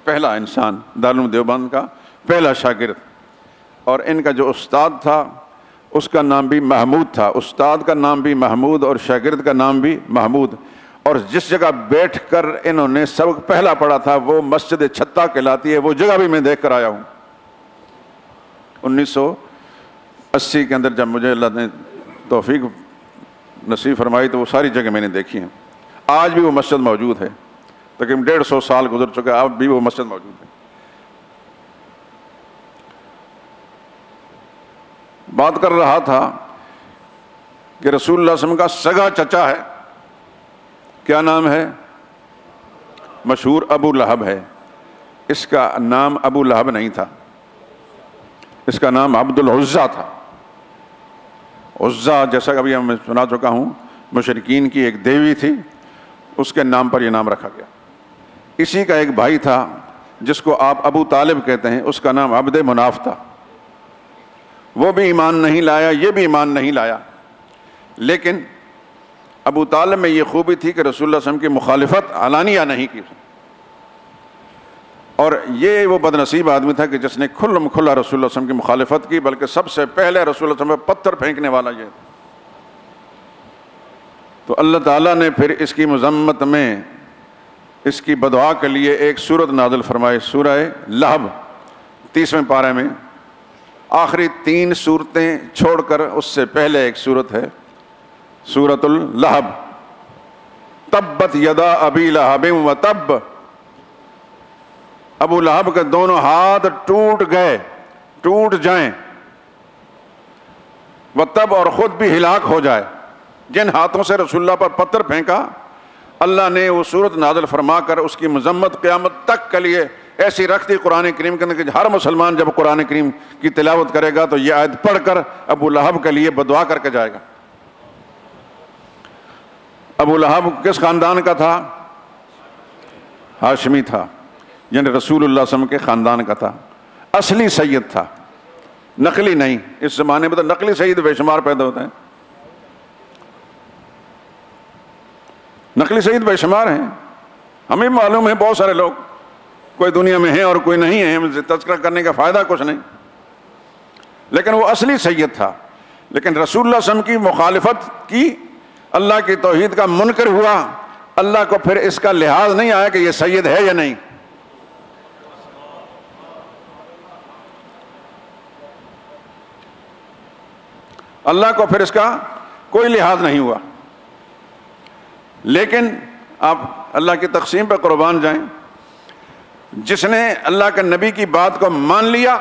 پہلا انسان دارالعلوم دیوبند کا پہلا شاگرد، اور ان کا جو استاد تھا اس کا نام بھی محمود تھا، استاد کا نام بھی محمود اور شاگرد کا نام بھی محمود، اور جس جگہ بیٹھ کر انہوں نے سبق پہلا پڑھا تھا وہ مسجد چھتا کہلاتی ہے، وہ جگہ بھی میں دیکھ کر آیا ہوں 1980 کے اندر، جب مجھے اللہ نے توفیق نصیب فرمائی تو وہ ساری جگہ میں نے دیکھی ہیں۔ آج بھی وہ مسجد موجود ہے، تقریباً 150 سال گزر چکے، اب بھی وہ مسجد موجود ہے۔ بات کر رہا تھا کہ رسول اللہ صلی اللہ علیہ وسلم کا سگا چچا ہے، کیا نام ہے؟ مشہور ابو لہب ہے۔ اس کا نام ابو لہب نہیں تھا، اس کا نام عبد العزیٰ تھا۔ عزیٰ جیسا کہ میں سنا چکا ہوں مشرکین کی ایک دیوی تھی، اس کے نام پر یہ نام رکھا گیا۔ اسی کا ایک بھائی تھا جس کو آپ ابو طالب کہتے ہیں، اس کا نام عبد مناف تھا۔ وہ بھی ایمان نہیں لایا، یہ بھی ایمان نہیں لایا، لیکن ابو طالب میں یہ خوبی تھی کہ رسول اللہ صلی اللہ علیہ وسلم کی مخالفت علانیہ نہیں کی، اور یہ وہ بدنصیب آدمی تھا کہ جس نے کھلم کھلا رسول اللہ صلی اللہ علیہ وسلم کی مخالفت کی، بلکہ سب سے پہلے رسول اللہ صلی اللہ علیہ وسلم پر پتھر پھینکنے والا یہ تھا۔ تو اللہ تعالیٰ نے پھر اس کی مذمت میں اس کی بدعا کے لیے ایک سورت نازل فرمائی، سورہ لہب 30ویں پارے میں۔ آخری 3 سورتیں چھوڑ کر اس سے پہلے ایک سورت ہے سورۃ اللہب، تبت یدا ابی لہب و تب، ابو لہب کے دونوں ہاتھ ٹوٹ گئے، ٹوٹ جائیں، و تب، اور خود بھی ہلاک ہو جائے۔ جن ہاتھوں سے رسول اللہ پر پتھر پھینکا، اللہ نے وہ سورت نازل فرما کر اس کی مذمت قیامت تک کے لیے ایسی رکھ دی قرآن کریم کے اندر کہ ہر مسلمان جب قرآن کریم کی تلاوت کرے گا تو یہ آیت پڑھ کر ابو لہب کے لیے بدعا کر کے جائے گا۔ ابو لہب کس خاندان کا تھا؟ ہاشمی تھا، یعنی رسول اللہ صلی اللہ علیہ وسلم کے خاندان کا تھا، اصلی سید تھا، نقلی نہیں۔ اس زمانے میں تو نقلی سید بے شمار پیدا ہوتے ہیں، نقلی سید بے شمار ہیں، ہمیں معلوم ہے بہت سارے لوگ، کوئی دنیا میں ہیں اور کوئی نہیں ہے، تذکرہ کرنے کا فائدہ کچھ نہیں، لیکن وہ اصلی سید تھا۔ لیکن رسول اللہ صلی اللہ علیہ وسلم کی مخالفت کی، اللہ کی توحید کا منکر ہوا، اللہ کو پھر اس کا لحاظ نہیں آیا کہ یہ سید ہے یا نہیں۔ اللہ کو پھر اس کا کوئی لحاظ نہیں ہوا۔ لیکن آپ اللہ کی تقسیم پہ قربان جائیں، جس نے اللہ کے نبی کی بات کو مان لیا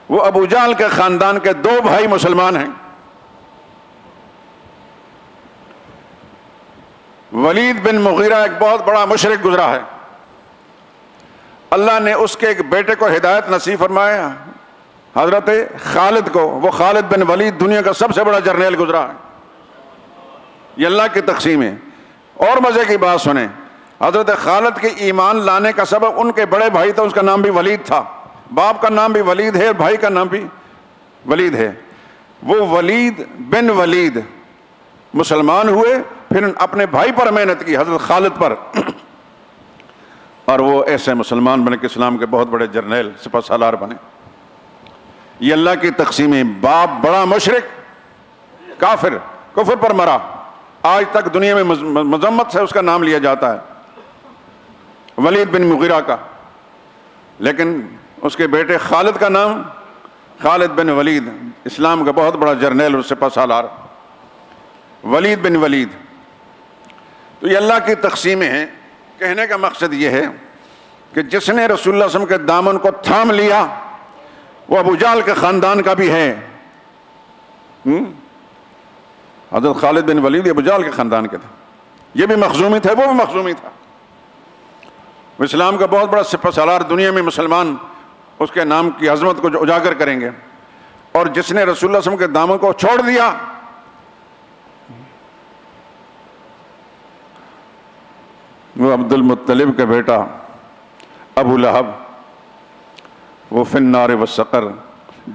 وہ ابو جہل کے خاندان کے 2 بھائی مسلمان ہیں، ولید بن مغیرہ ایک بہت بڑا مشرک گزرا ہے، اللہ نے اس کے ایک بیٹے کو ہدایت نصیب فرمایا، حضرت خالد کو۔ وہ خالد بن ولید دنیا کا سب سے بڑا جرنیل گزرا ہے، یہ اللہ کی تقسیم ہے۔ اور مزے کی بات سنیں، حضرت خالد کے ایمان لانے کا سبب ان کے بڑے بھائی تھا، اس کا نام بھی ولید تھا، باپ کا نام بھی ولید ہے اور بھائی کا نام بھی ولید ہے۔ وہ ولید بن ولید مسلمان ہوئے، پھر اپنے بھائی پر محنت کی، حضرت خالد پر، اور وہ ایسے مسلمان بنے کہ اسلام کے بہت بڑے جرنیل سپہ سالار بنے۔ یہ اللہ کی تقسیم ہے۔ باپ بڑا مشرک کافر، کفر پر مرا، آج تک دنیا میں مذمت سے اس کا نام لیا جاتا ہے، ولید بن مغیرہ کا، لیکن اس کے بیٹے خالد کا نام خالد بن ولید، اسلام کا بہت بڑا جرنیل اور سپہ سالار، ولید بن ولید۔ تو یہ اللہ کی تقسیمیں ہیں۔ کہنے کا مقصد یہ ہے کہ جس نے رسول اللہ صلی اللہ علیہ وسلم کے دامن کو تھام لیا وہ ابو جہل کے خاندان کا بھی ہے۔ حضرت خالد بن ولید ابو جہل کے خاندان کے تھے، یہ بھی مخزومی تھے، وہ بھی مخزومی تھا۔ وہ اسلام کا بہت بڑا سپہ سالار، دنیا میں مسلمان اس کے نام کی عظمت کو اجاگر کریں گے۔ اور جس نے رسول اللہ صلی اللہ علیہ وسلم کے دامن کو چھوڑ دیا وہ عبد المطلب کا بیٹا ابو لہب، وہ فی النار والسقر،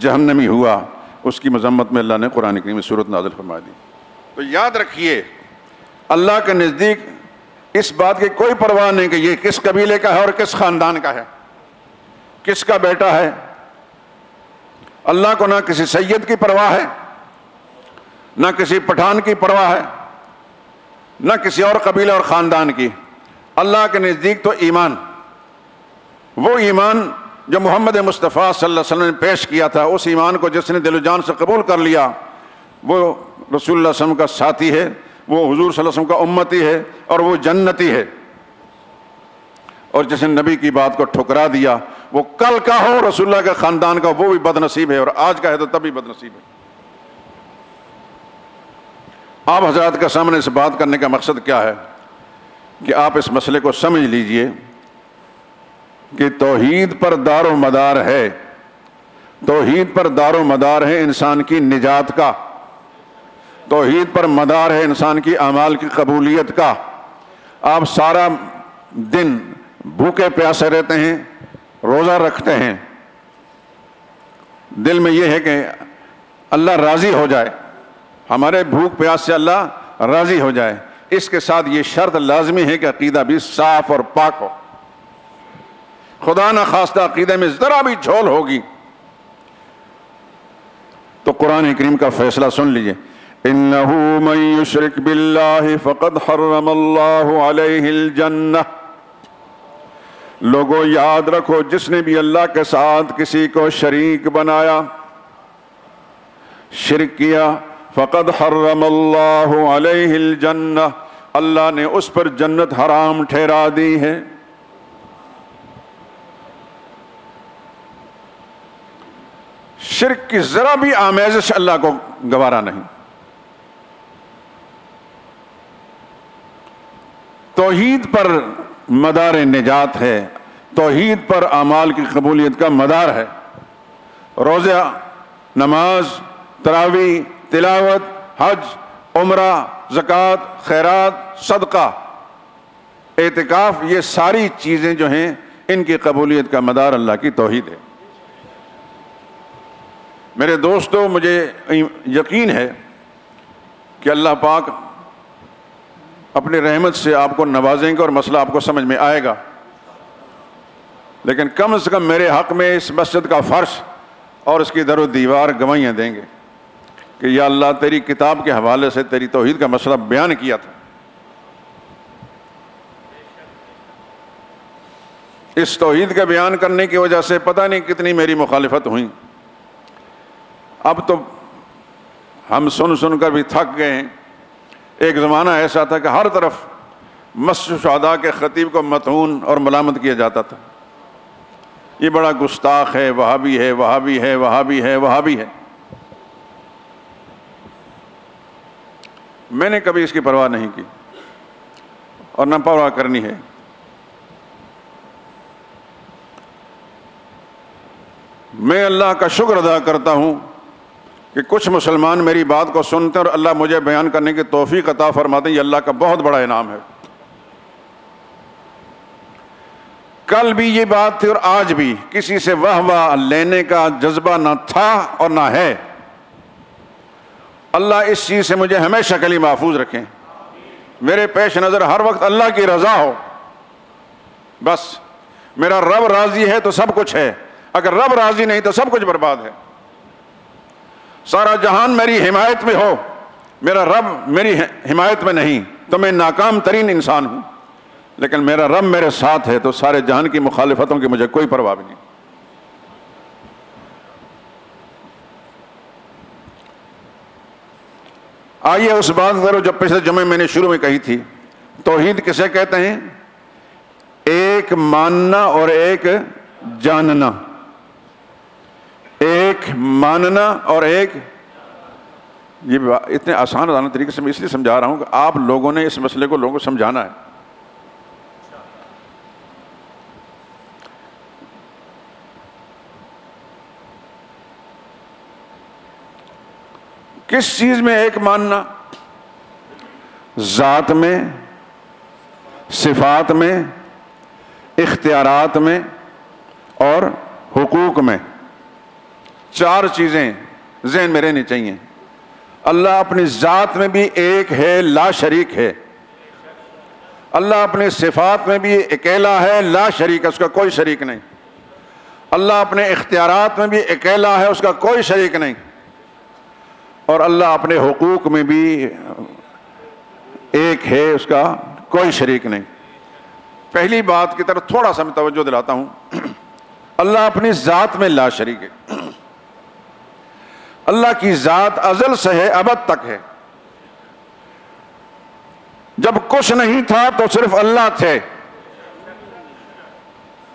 جہنمی ہوا۔ اس کی مذمت میں اللہ نے قرآن کریم میں سورت نازل فرما دی۔ تو یاد رکھیے، اللہ کے نزدیک اس بات کی کوئی پرواہ نہیں کہ یہ کس قبیلے کا ہے اور کس خاندان کا ہے،
کس کا بیٹا ہے؟ اللہ کو نہ کسی سید کی پرواہ ہے، نہ کسی پٹھان کی پرواہ ہے، نہ کسی اور قبیلے اور خاندان کی۔ اللہ کے نزدیک تو ایمان، وہ ایمان جو محمد مصطفیٰ صلی اللہ علیہ وسلم نے پیش کیا تھا، اس ایمان کو جس نے دل و جان سے قبول کر لیا وہ رسول اللہ صلی اللہ علیہ وسلم کا ساتھی ہے، وہ حضور صلی اللہ علیہ وسلم کا امتی ہے، اور وہ جنتی ہے۔ اور جس نے نبی کی بات کو ٹھکرا دیا، وہ کل کا ہو رسول اللہ کے خاندان کا، وہ بھی بد نصیب ہے، اور آج کا ہے تو تب بھی بد نصیب ہے۔ آپ حضرات کے سامنے اس بات کرنے کا مقصد کیا ہے کہ آپ اس مسئلے کو سمجھ لیجئے کہ توحید پر دار و مدار ہے، توحید پر دار و مدار ہے انسان کی نجات کا، توحید پر مدار ہے انسان کی اعمال کی قبولیت کا۔ آپ سارا دن بھوکے پیاسے رہتے ہیں، روزہ رکھتے ہیں، دل میں یہ ہے کہ اللہ راضی ہو جائے، ہمارے بھوک پیاس سے اللہ راضی ہو جائے۔ اس کے ساتھ یہ شرط لازمی ہے کہ عقیدہ بھی صاف اور پاک ہو۔ خدا نہ خواستہ عقیدے میں ذرا بھی جھول ہوگی تو قرآن کریم کا فیصلہ سن لیجئے، اِنَّهُ مَن يُشْرِكْ بِاللَّهِ فَقَدْ حَرَّمَ اللَّهُ عَلَيْهِ الْجَنَّةَ۔ لوگوں یاد رکھو، جس نے بھی اللہ کے ساتھ کسی کو شریک بنایا، شرک کیا، فَقَدْ حَرَّمَ اللَّهُ عَلَيْهِ الْجَنَّةَ، اللہ نے اس پر جنت حرام ٹھہرا دی ہے۔ شرک کی ذرا بھی آمیزش اللہ کو گوارا نہیں۔ توحید پر مدار نجات ہے، توحید پر اعمال کی قبولیت کا مدار ہے۔ روزہ، نماز، تراویح، تلاوت، حج، عمرہ، زکوٰۃ، خیرات، صدقہ، اعتکاف، یہ ساری چیزیں جو ہیں ان کی قبولیت کا مدار اللہ کی توحید ہے۔ میرے دوستو، مجھے یقین ہے کہ اللہ پاک اپنی رحمت سے آپ کو نوازیں گے اور مسئلہ آپ کو سمجھ میں آئے گا، لیکن کم سے کم میرے حق میں اس مسجد کا فرش اور اس کی در و دیوار گواہیاں دیں گے کہ یا اللہ تیری کتاب کے حوالے سے تیری توحید کا مسئلہ بیان کیا تھا، اس توحید کا بیان کرنے کی وجہ سے پتہ نہیں کتنی میری مخالفت ہوئی۔ اب تو ہم سن سن کر بھی تھک گئے ہیں۔ ایک زمانہ ایسا تھا کہ ہر طرف مسجد شہداء کے خطیب کو مطعون اور ملامت کیا جاتا تھا، یہ بڑا گستاخ ہے، وہابی ہے، وہابی ہے، وہابی ہے، وہابی ہے۔ میں نے کبھی اس کی پرواہ نہیں کی اور نہ پرواہ کرنی ہے۔ میں اللہ کا شکر ادا کرتا ہوں کہ کچھ مسلمان میری بات کو سنتے اور اللہ مجھے بیان کرنے کی توفیق عطا فرماتے ہیں، یہ اللہ کا بہت بڑا انعام ہے۔ کل بھی یہ بات تھی اور آج بھی کسی سے واہ لینے کا جذبہ نہ تھا اور نہ ہے۔ اللہ اس چیز سے مجھے ہمیشہ کے لیے محفوظ رکھیں، میرے پیش نظر ہر وقت اللہ کی رضا ہو، بس میرا رب راضی ہے تو سب کچھ ہے، اگر رب راضی نہیں تو سب کچھ برباد ہے۔ سارا جہان میری حمایت میں ہو، میرا رب میری حمایت میں نہیں تو میں ناکام ترین انسان ہوں، لیکن میرا رب میرے ساتھ ہے تو سارے جہان کی مخالفتوں کی مجھے کوئی پرواہ نہیں۔ آئیے اس بات کرو جو پچھلے جمعے میں نے شروع میں کہی تھی، توحید کسے کہتے ہیں؟ ایک ماننا اور ایک جاننا، ایک ماننا اور ایک، یہ اتنے آسان طریقے سے میں اس لیے سمجھا رہا ہوں کہ آپ لوگوں نے اس مسئلے کو لوگوں کو سمجھانا ہے۔ کس چیز میں ایک ماننا؟ ذات میں، صفات میں، اختیارات میں اور حقوق میں، چار چیزیں ذہن میں رہنی چاہیے۔ اللہ اپنی ذات میں بھی ایک ہے، لا شریک ہے۔ اللہ اپنی صفات میں بھی اکیلا ہے، لا شریک ہے، اس کا کوئی شریک نہیں۔ اللہ اپنے اختیارات میں بھی اکیلا ہے، اس کا کوئی شریک نہیں، اور اللہ اپنے حقوق میں بھی ایک ہے، اس کا کوئی شریک نہیں۔ پہلی بات کی طرف تھوڑا سا میں توجہ دلاتا ہوں، اللہ اپنی ذات میں لا شریک ہے۔ اللہ کی ذات ازل سے ہے، ابد تک ہے۔ جب کچھ نہیں تھا تو صرف اللہ تھے،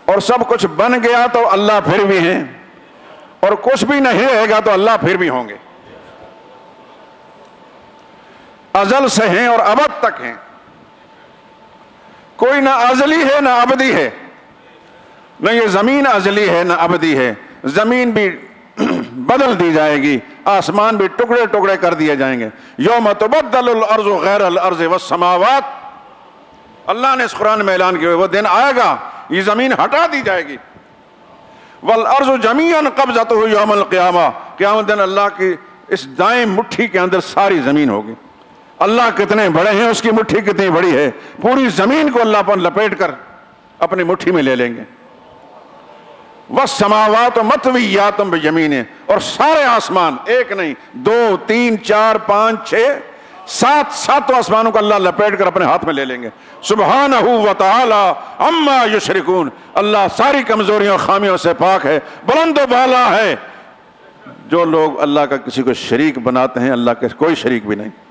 اور سب کچھ بن گیا تو اللہ پھر بھی ہیں، اور کچھ بھی نہیں رہے گا تو اللہ پھر بھی ہوں گے۔ ازل سے ہیں اور ابد تک ہیں، کوئی نہ ازلی ہے نہ ابدی ہے، نہ یہ زمین ازلی ہے نہ ابدی ہے۔ زمین بھی بدل دی جائے گی، آسمان بھی ٹکڑے ٹکڑے کر دیے جائیں گے۔ یوم تبدل الارض غیر الارض والسماوات، اللہ نے اس قرآن میں اعلان کیا، وہ دن آئے گا یہ زمین ہٹا دی جائے گی۔ والارض جمیعا قبضتہ یوم القیامہ، قیامت دن اللہ کی اس دائیں مٹھی کے اندر ساری زمین ہوگی۔ اللہ کتنے بڑے ہیں، اس کی مٹھی کتنی بڑی ہے، پوری زمین کو اللہ پر لپیٹ کر اپنی مٹھی میں لے لیں گے۔ والسماوات مطویات بیمینہ، اور سارے آسمان، ایک نہیں، 2 3 4 5 6 7 ساتوں آسمانوں کو اللہ لپیٹ کر اپنے ہاتھ میں لے لیں گے۔ سبحانہ وتعالی عما یشرکون، اللہ ساری کمزوریوں اور خامیوں سے پاک ہے، بلند و بالا ہے۔ جو لوگ اللہ کا کسی کو شریک بناتے ہیں، اللہ کا کوئی شریک بھی نہیں۔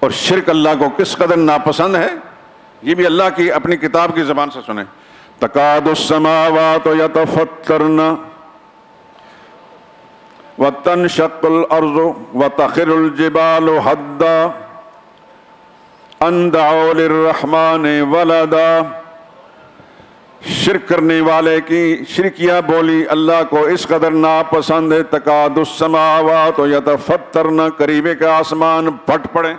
اور شرک اللہ کو کس قدر ناپسند ہے، یہ بھی اللہ کی اپنی کتاب کی زبان سے سنیں۔ تکاد السماوات یتفطرن وتنشق الارض وتخر الجبال حدا ان دعوا للرحمن ولدا۔ شرک کرنے والے کی شرکیہ بولی اللہ کو اس قدر ناپسند ہے، تکاد السماوات یتفطرن، قریبے کے آسمان پھٹ پڑے۔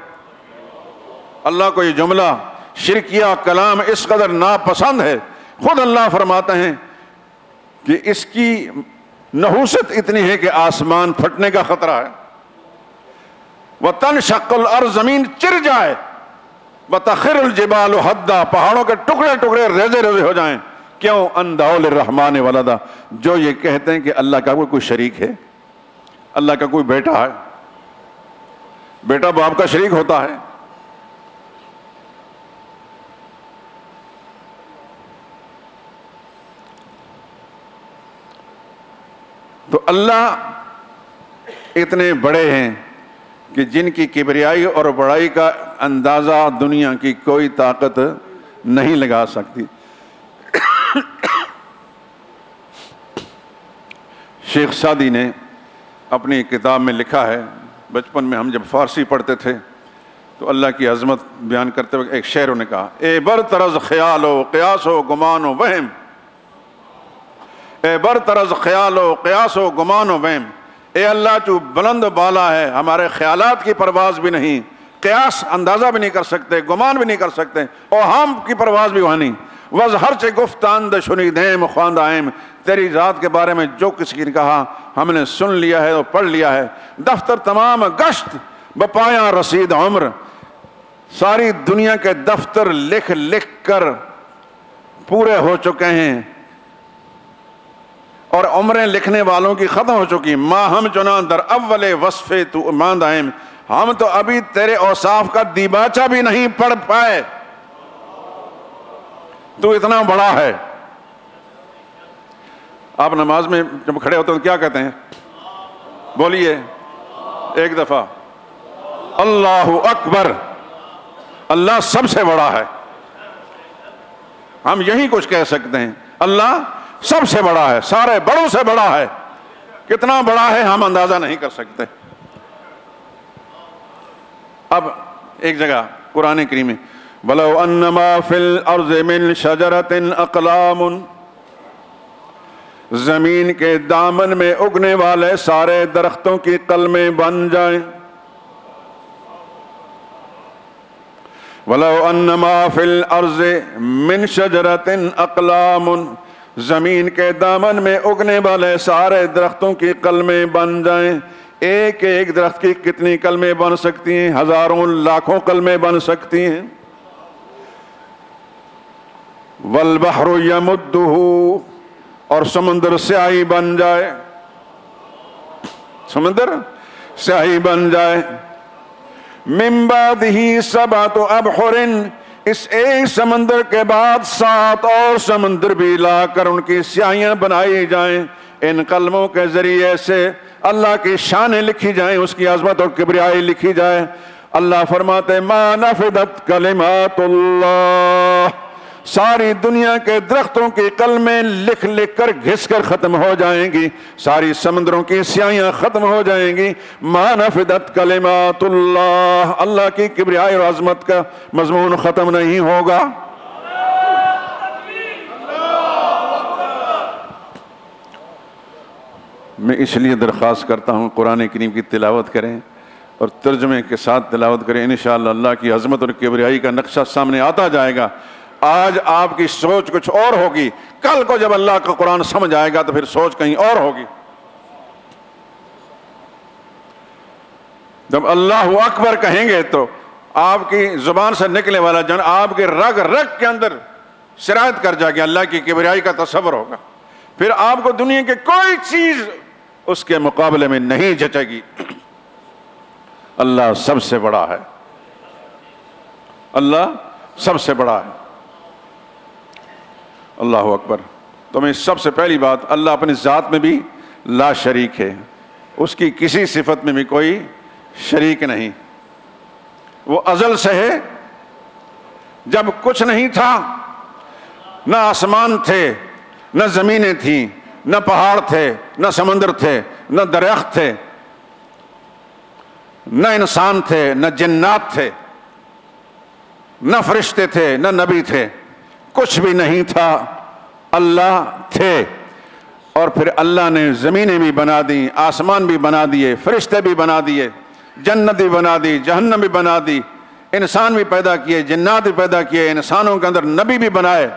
اللہ کو یہ جملہ شرکیہ کلام اس قدر ناپسند ہے، خود اللہ فرماتے ہیں کہ اس کی نحوست اتنی ہے کہ آسمان پھٹنے کا خطرہ ہے۔ وَتَنْشَقُّ الْأَرْضُ، زمین چر جائے، وَتَخِرُّ الْجِبَالُ حَدًّا، پہاڑوں کے ٹکڑے ٹکڑے ریزے ریزے ہو جائیں۔ کیوں؟ أَن دَعَوْا لِلرَّحْمَٰنِ وَلَدًا، جو یہ کہتے ہیں کہ اللہ کا کوئی شریک ہے، اللہ کا کوئی بیٹا ہے۔ بیٹا باپ کا شریک ہوتا ہے؟ تو اللہ اتنے بڑے ہیں کہ جن کی کبریائی اور بڑائی کا اندازہ دنیا کی کوئی طاقت نہیں لگا سکتی۔ شیخ سعدی نے اپنی کتاب میں لکھا ہے، بچپن میں ہم جب فارسی پڑھتے تھے تو اللہ کی عظمت بیان کرتے ہوئے ایک شعر نے کہا، اے برطرز خیال و قیاس و گمان و وہم، اے برطرز خیال و قیاس و گمان و وہم، اے اللہ جو بلند و بالا ہے، ہمارے خیالات کی پرواز بھی نہیں، قیاس اندازہ بھی نہیں کر سکتے، گمان بھی نہیں کر سکتے، اور ہم کی پرواز بھی وہاں نہیں۔ وز ہر چے گفتان د شنیدیم خواندائم، تیری ذات کے بارے میں جو کسی نے کہا ہم نے سن لیا ہے اور پڑھ لیا ہے۔ دفتر تمام گشت بپایاں رسید عمر، ساری دنیا کے دفتر لکھ لکھ کر پورے ہو چکے ہیں، اور عمریں لکھنے والوں کی ختم ہو چکی۔ ماں ہم چنان در اول وصف تو ماندائم، ہم تو ابھی تیرے اوصاف کا دیباچہ بھی نہیں پڑھ پائے، تو اتنا بڑا ہے۔ آپ نماز میں جب کھڑے ہوتے ہیں تو کیا کہتے ہیں؟ بولیے ایک دفعہ، اللہ اکبر، اللہ سب سے بڑا ہے۔ ہم یہی کچھ کہہ سکتے ہیں، اللہ سب سے بڑا ہے، سارے بڑوں سے بڑا ہے۔ کتنا بڑا ہے ہم اندازہ نہیں کر سکتے۔ اب ایک جگہ قرآن کریم میں وَلَوْ أَنَّمَا فِي الْأَرْضِ مِنْ شَجَرَةٍ أَقْلَامٌ، زمین کے دامن میں اگنے والے سارے درختوں کی قلمیں بن جائیں۔ وَلَوْ أَنَّمَا فِي الْأَرْضِ مِنْ شَجَرَةٍ أَقْلَامٌ، زمین کے دامن میں اگنے والے سارے درختوں کی قلمیں بن جائیں۔ ایک ایک درخت کی کتنی کلمیں بن سکتی ہیں؟ ہزاروں لاکھوں کلمیں بن سکتی ہیں. والبحر یمدہ، اور سمندر سیاہی بن جائے، سمندر سیاہی بن جائے. من بعدہ سبعۃ ابحر، اس ایک سمندر کے بعد 7 اور سمندر بھی لا کر ان کی سیاہیاں بنائی جائیں. ان قلموں کے ذریعے سے اللہ کی شانیں لکھی جائیں، اس کی عظمت اور کبریائی لکھی جائے. اللہ فرماتے ما نفدت کلمات اللہ، ساری دنیا کے درختوں کی کلمیں لکھ لکھ کر گھس کر ختم ہو جائیں گی، ساری سمندروں کی سیاہیاں ختم ہو جائیں گی. ما نفدت کلمات اللہ، اللہ کی کبریائی اور عظمت کا مضمون ختم نہیں ہوگا. میں اس لیے درخواست کرتا ہوں قرآن کریم کی تلاوت کریں اور ترجمے کے ساتھ تلاوت کریں. انشاءاللہ اللہ کی عظمت اور کبریائی کا نقشہ سامنے آتا جائے گا. آج آپ کی سوچ کچھ اور ہوگی، کل کو جب اللہ کا قرآن سمجھ آئے گا تو پھر سوچ کہیں اور ہوگی. جب اللہ اکبر کہیں گے تو آپ کی زبان سے نکلنے والا جن آپ کے رگ رگ کے اندر سرایت کر جائے گی، اللہ کی کبریائی کا تصور ہوگا. پھر آپ کو دنیا کی کوئی چیز اس کے مقابلے میں نہیں جچے گی. اللہ سب سے بڑا ہے، اللہ سب سے بڑا ہے. اللہ اکبر. تو میں سب سے پہلی بات، اللہ اپنی ذات میں بھی لا شریک ہے، اس کی کسی صفت میں بھی کوئی شریک نہیں. وہ ازل سے ہے، جب کچھ نہیں تھا، نہ آسمان تھے، نہ زمینیں تھیں، نہ پہاڑ تھے، نہ سمندر تھے، نہ درخت تھے، نہ انسان تھے، نہ جنات تھے، نہ فرشتے تھے، نہ نبی تھے، کچھ بھی نہیں تھا، اللہ تھے. اور پھر اللہ نے زمینیں بھی بنا دی، آسمان بھی بنا دیے، فرشتے بھی بنا دیے، جنت بھی بنا دی، جہنم بھی بنا دی، انسان بھی پیدا کیے، جنات بھی پیدا کیے، انسانوں کے اندر نبی بھی بنائے،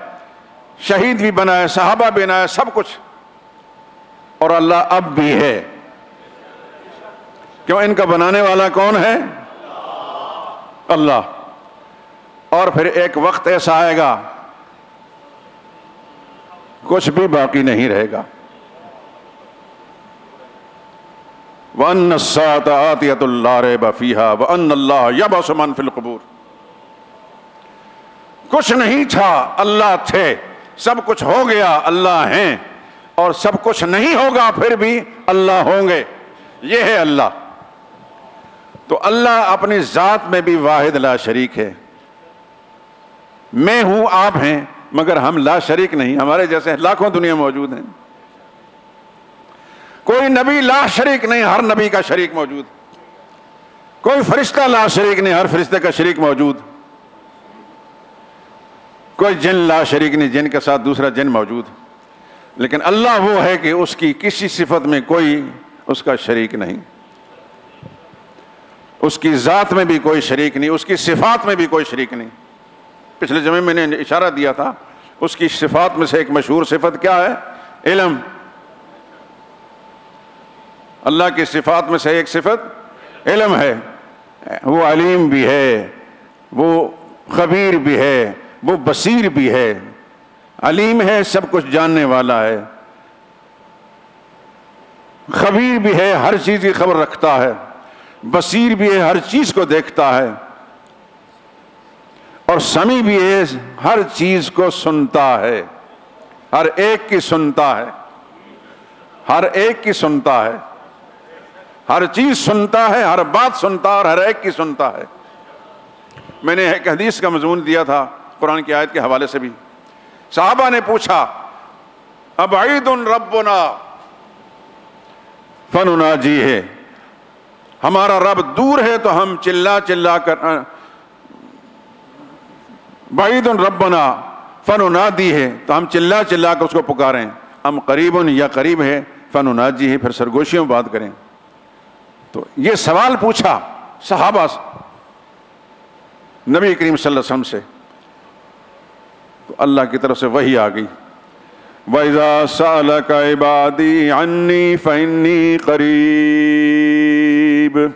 شہید بھی بنائے، صحابہ بھی بنائے، سب کچھ. اور اللہ اب بھی ہے. کیوں؟ ان کا بنانے والا کون ہے؟ اللہ. اور پھر ایک وقت ایسا آئے گا کچھ بھی باقی نہیں رہے گا. وَأَنَّ السَّاعَةَ آتِيَةٌ لَا رَيْبَ فِيهَا وَأَنَّ اللَّهَ يَبْعَثُ مَن فِي الْقُبُورِ. کچھ نہیں تھا، اللہ تھے، سب کچھ ہو گیا، اللہ ہیں، اور سب کچھ نہیں ہوگا پھر بھی اللہ ہوں گے. یہ ہے اللہ. تو اللہ اپنی ذات میں بھی واحد لا شریک ہے. میں ہوں، آپ ہیں، مگر ہم لا شریک نہیں. ہمارے جیسے لاکھوں دنیا موجود ہیں. کوئی نبی لا شریک نہیں، ہر نبی کا شریک موجود. کوئی فرشتہ لا شریک نہیں، ہر فرشتے کا شریک موجود. کوئی جن لا شریک نہیں، جن کے ساتھ دوسرا جن موجود. لیکن اللہ وہ ہے کہ اس کی کسی صفت میں کوئی اس کا شریک نہیں، اس کی ذات میں بھی کوئی شریک نہیں، اس کی صفات میں بھی کوئی شریک نہیں. پچھلے جمعے میں نے اشارہ دیا تھا، اس کی صفات میں سے ایک مشہور صفت کیا ہے؟ علم. اللہ کی صفات میں سے ایک صفت علم ہے. وہ علیم بھی ہے، وہ خبیر بھی ہے، وہ بصیر بھی ہے. علیم ہے، سب کچھ جاننے والا ہے. خبیر بھی ہے، ہر چیز کی خبر رکھتا ہے. بصیر بھی ہے، ہر چیز کو دیکھتا ہے. اور سمیع بھی ہے، ہر چیز کو سنتا ہے، ہر ایک کی سنتا ہے، ہر ایک کی سنتا ہے، ہر چیز سنتا ہے، ہر بات سنتا ہے اور ہر ایک کی سنتا ہے. میں نے ایک حدیث کا مضمون دیا تھا قرآن کی آیت کے حوالے سے بھی. صحابہ نے پوچھا ابعید ربنا فنناجیہ، ہمارا رب دور ہے تو ہم چلا چلا کر، بعید ربنا فننادی ہے تو ہم چلا چلا کر اس کو پکاریں. ام قریب، یا قریب ہے، فنناجی ہے، پھر سرگوشیوں میں بات کریں. تو یہ سوال پوچھا صحابہ نبی کریم صلی اللہ علیہ وسلم سے، تو اللہ کی طرف سے وحی آ گئی.
وَإِذَا سَأَلَكَ عِبَادِي عَنِّي فَإِنِّي قَرِيبٌ۔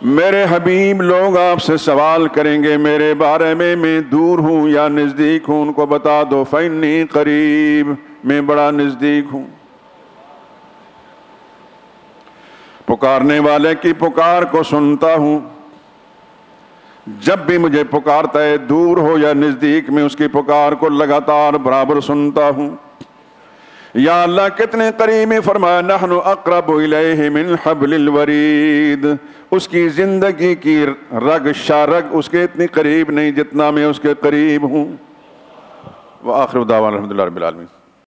میرے حبیب لوگ آپ سے سوال کریں گے میرے بارے میں دور ہوں یا نزدیک ہوں، ان کو بتا دو فَإِنِّي قَرِيبٌ، میں بڑا نزدیک ہوں۔ پکارنے والے کی پکار کو سنتا ہوں، جب بھی مجھے پکارتا ہے دور ہو یا نزدیک میں اس کی پکار کو لگاتار برابر سنتا ہوں۔ یا اللہ کتنے قریب میں فرمایا نحن اقرب الیہ من حبل الورید، اس کی زندگی کی رگ شارگ اس کے اتنی قریب نہیں جتنا میں اس کے قریب ہوں۔ وآخر دعوانا الحمدللہ رب العالمین۔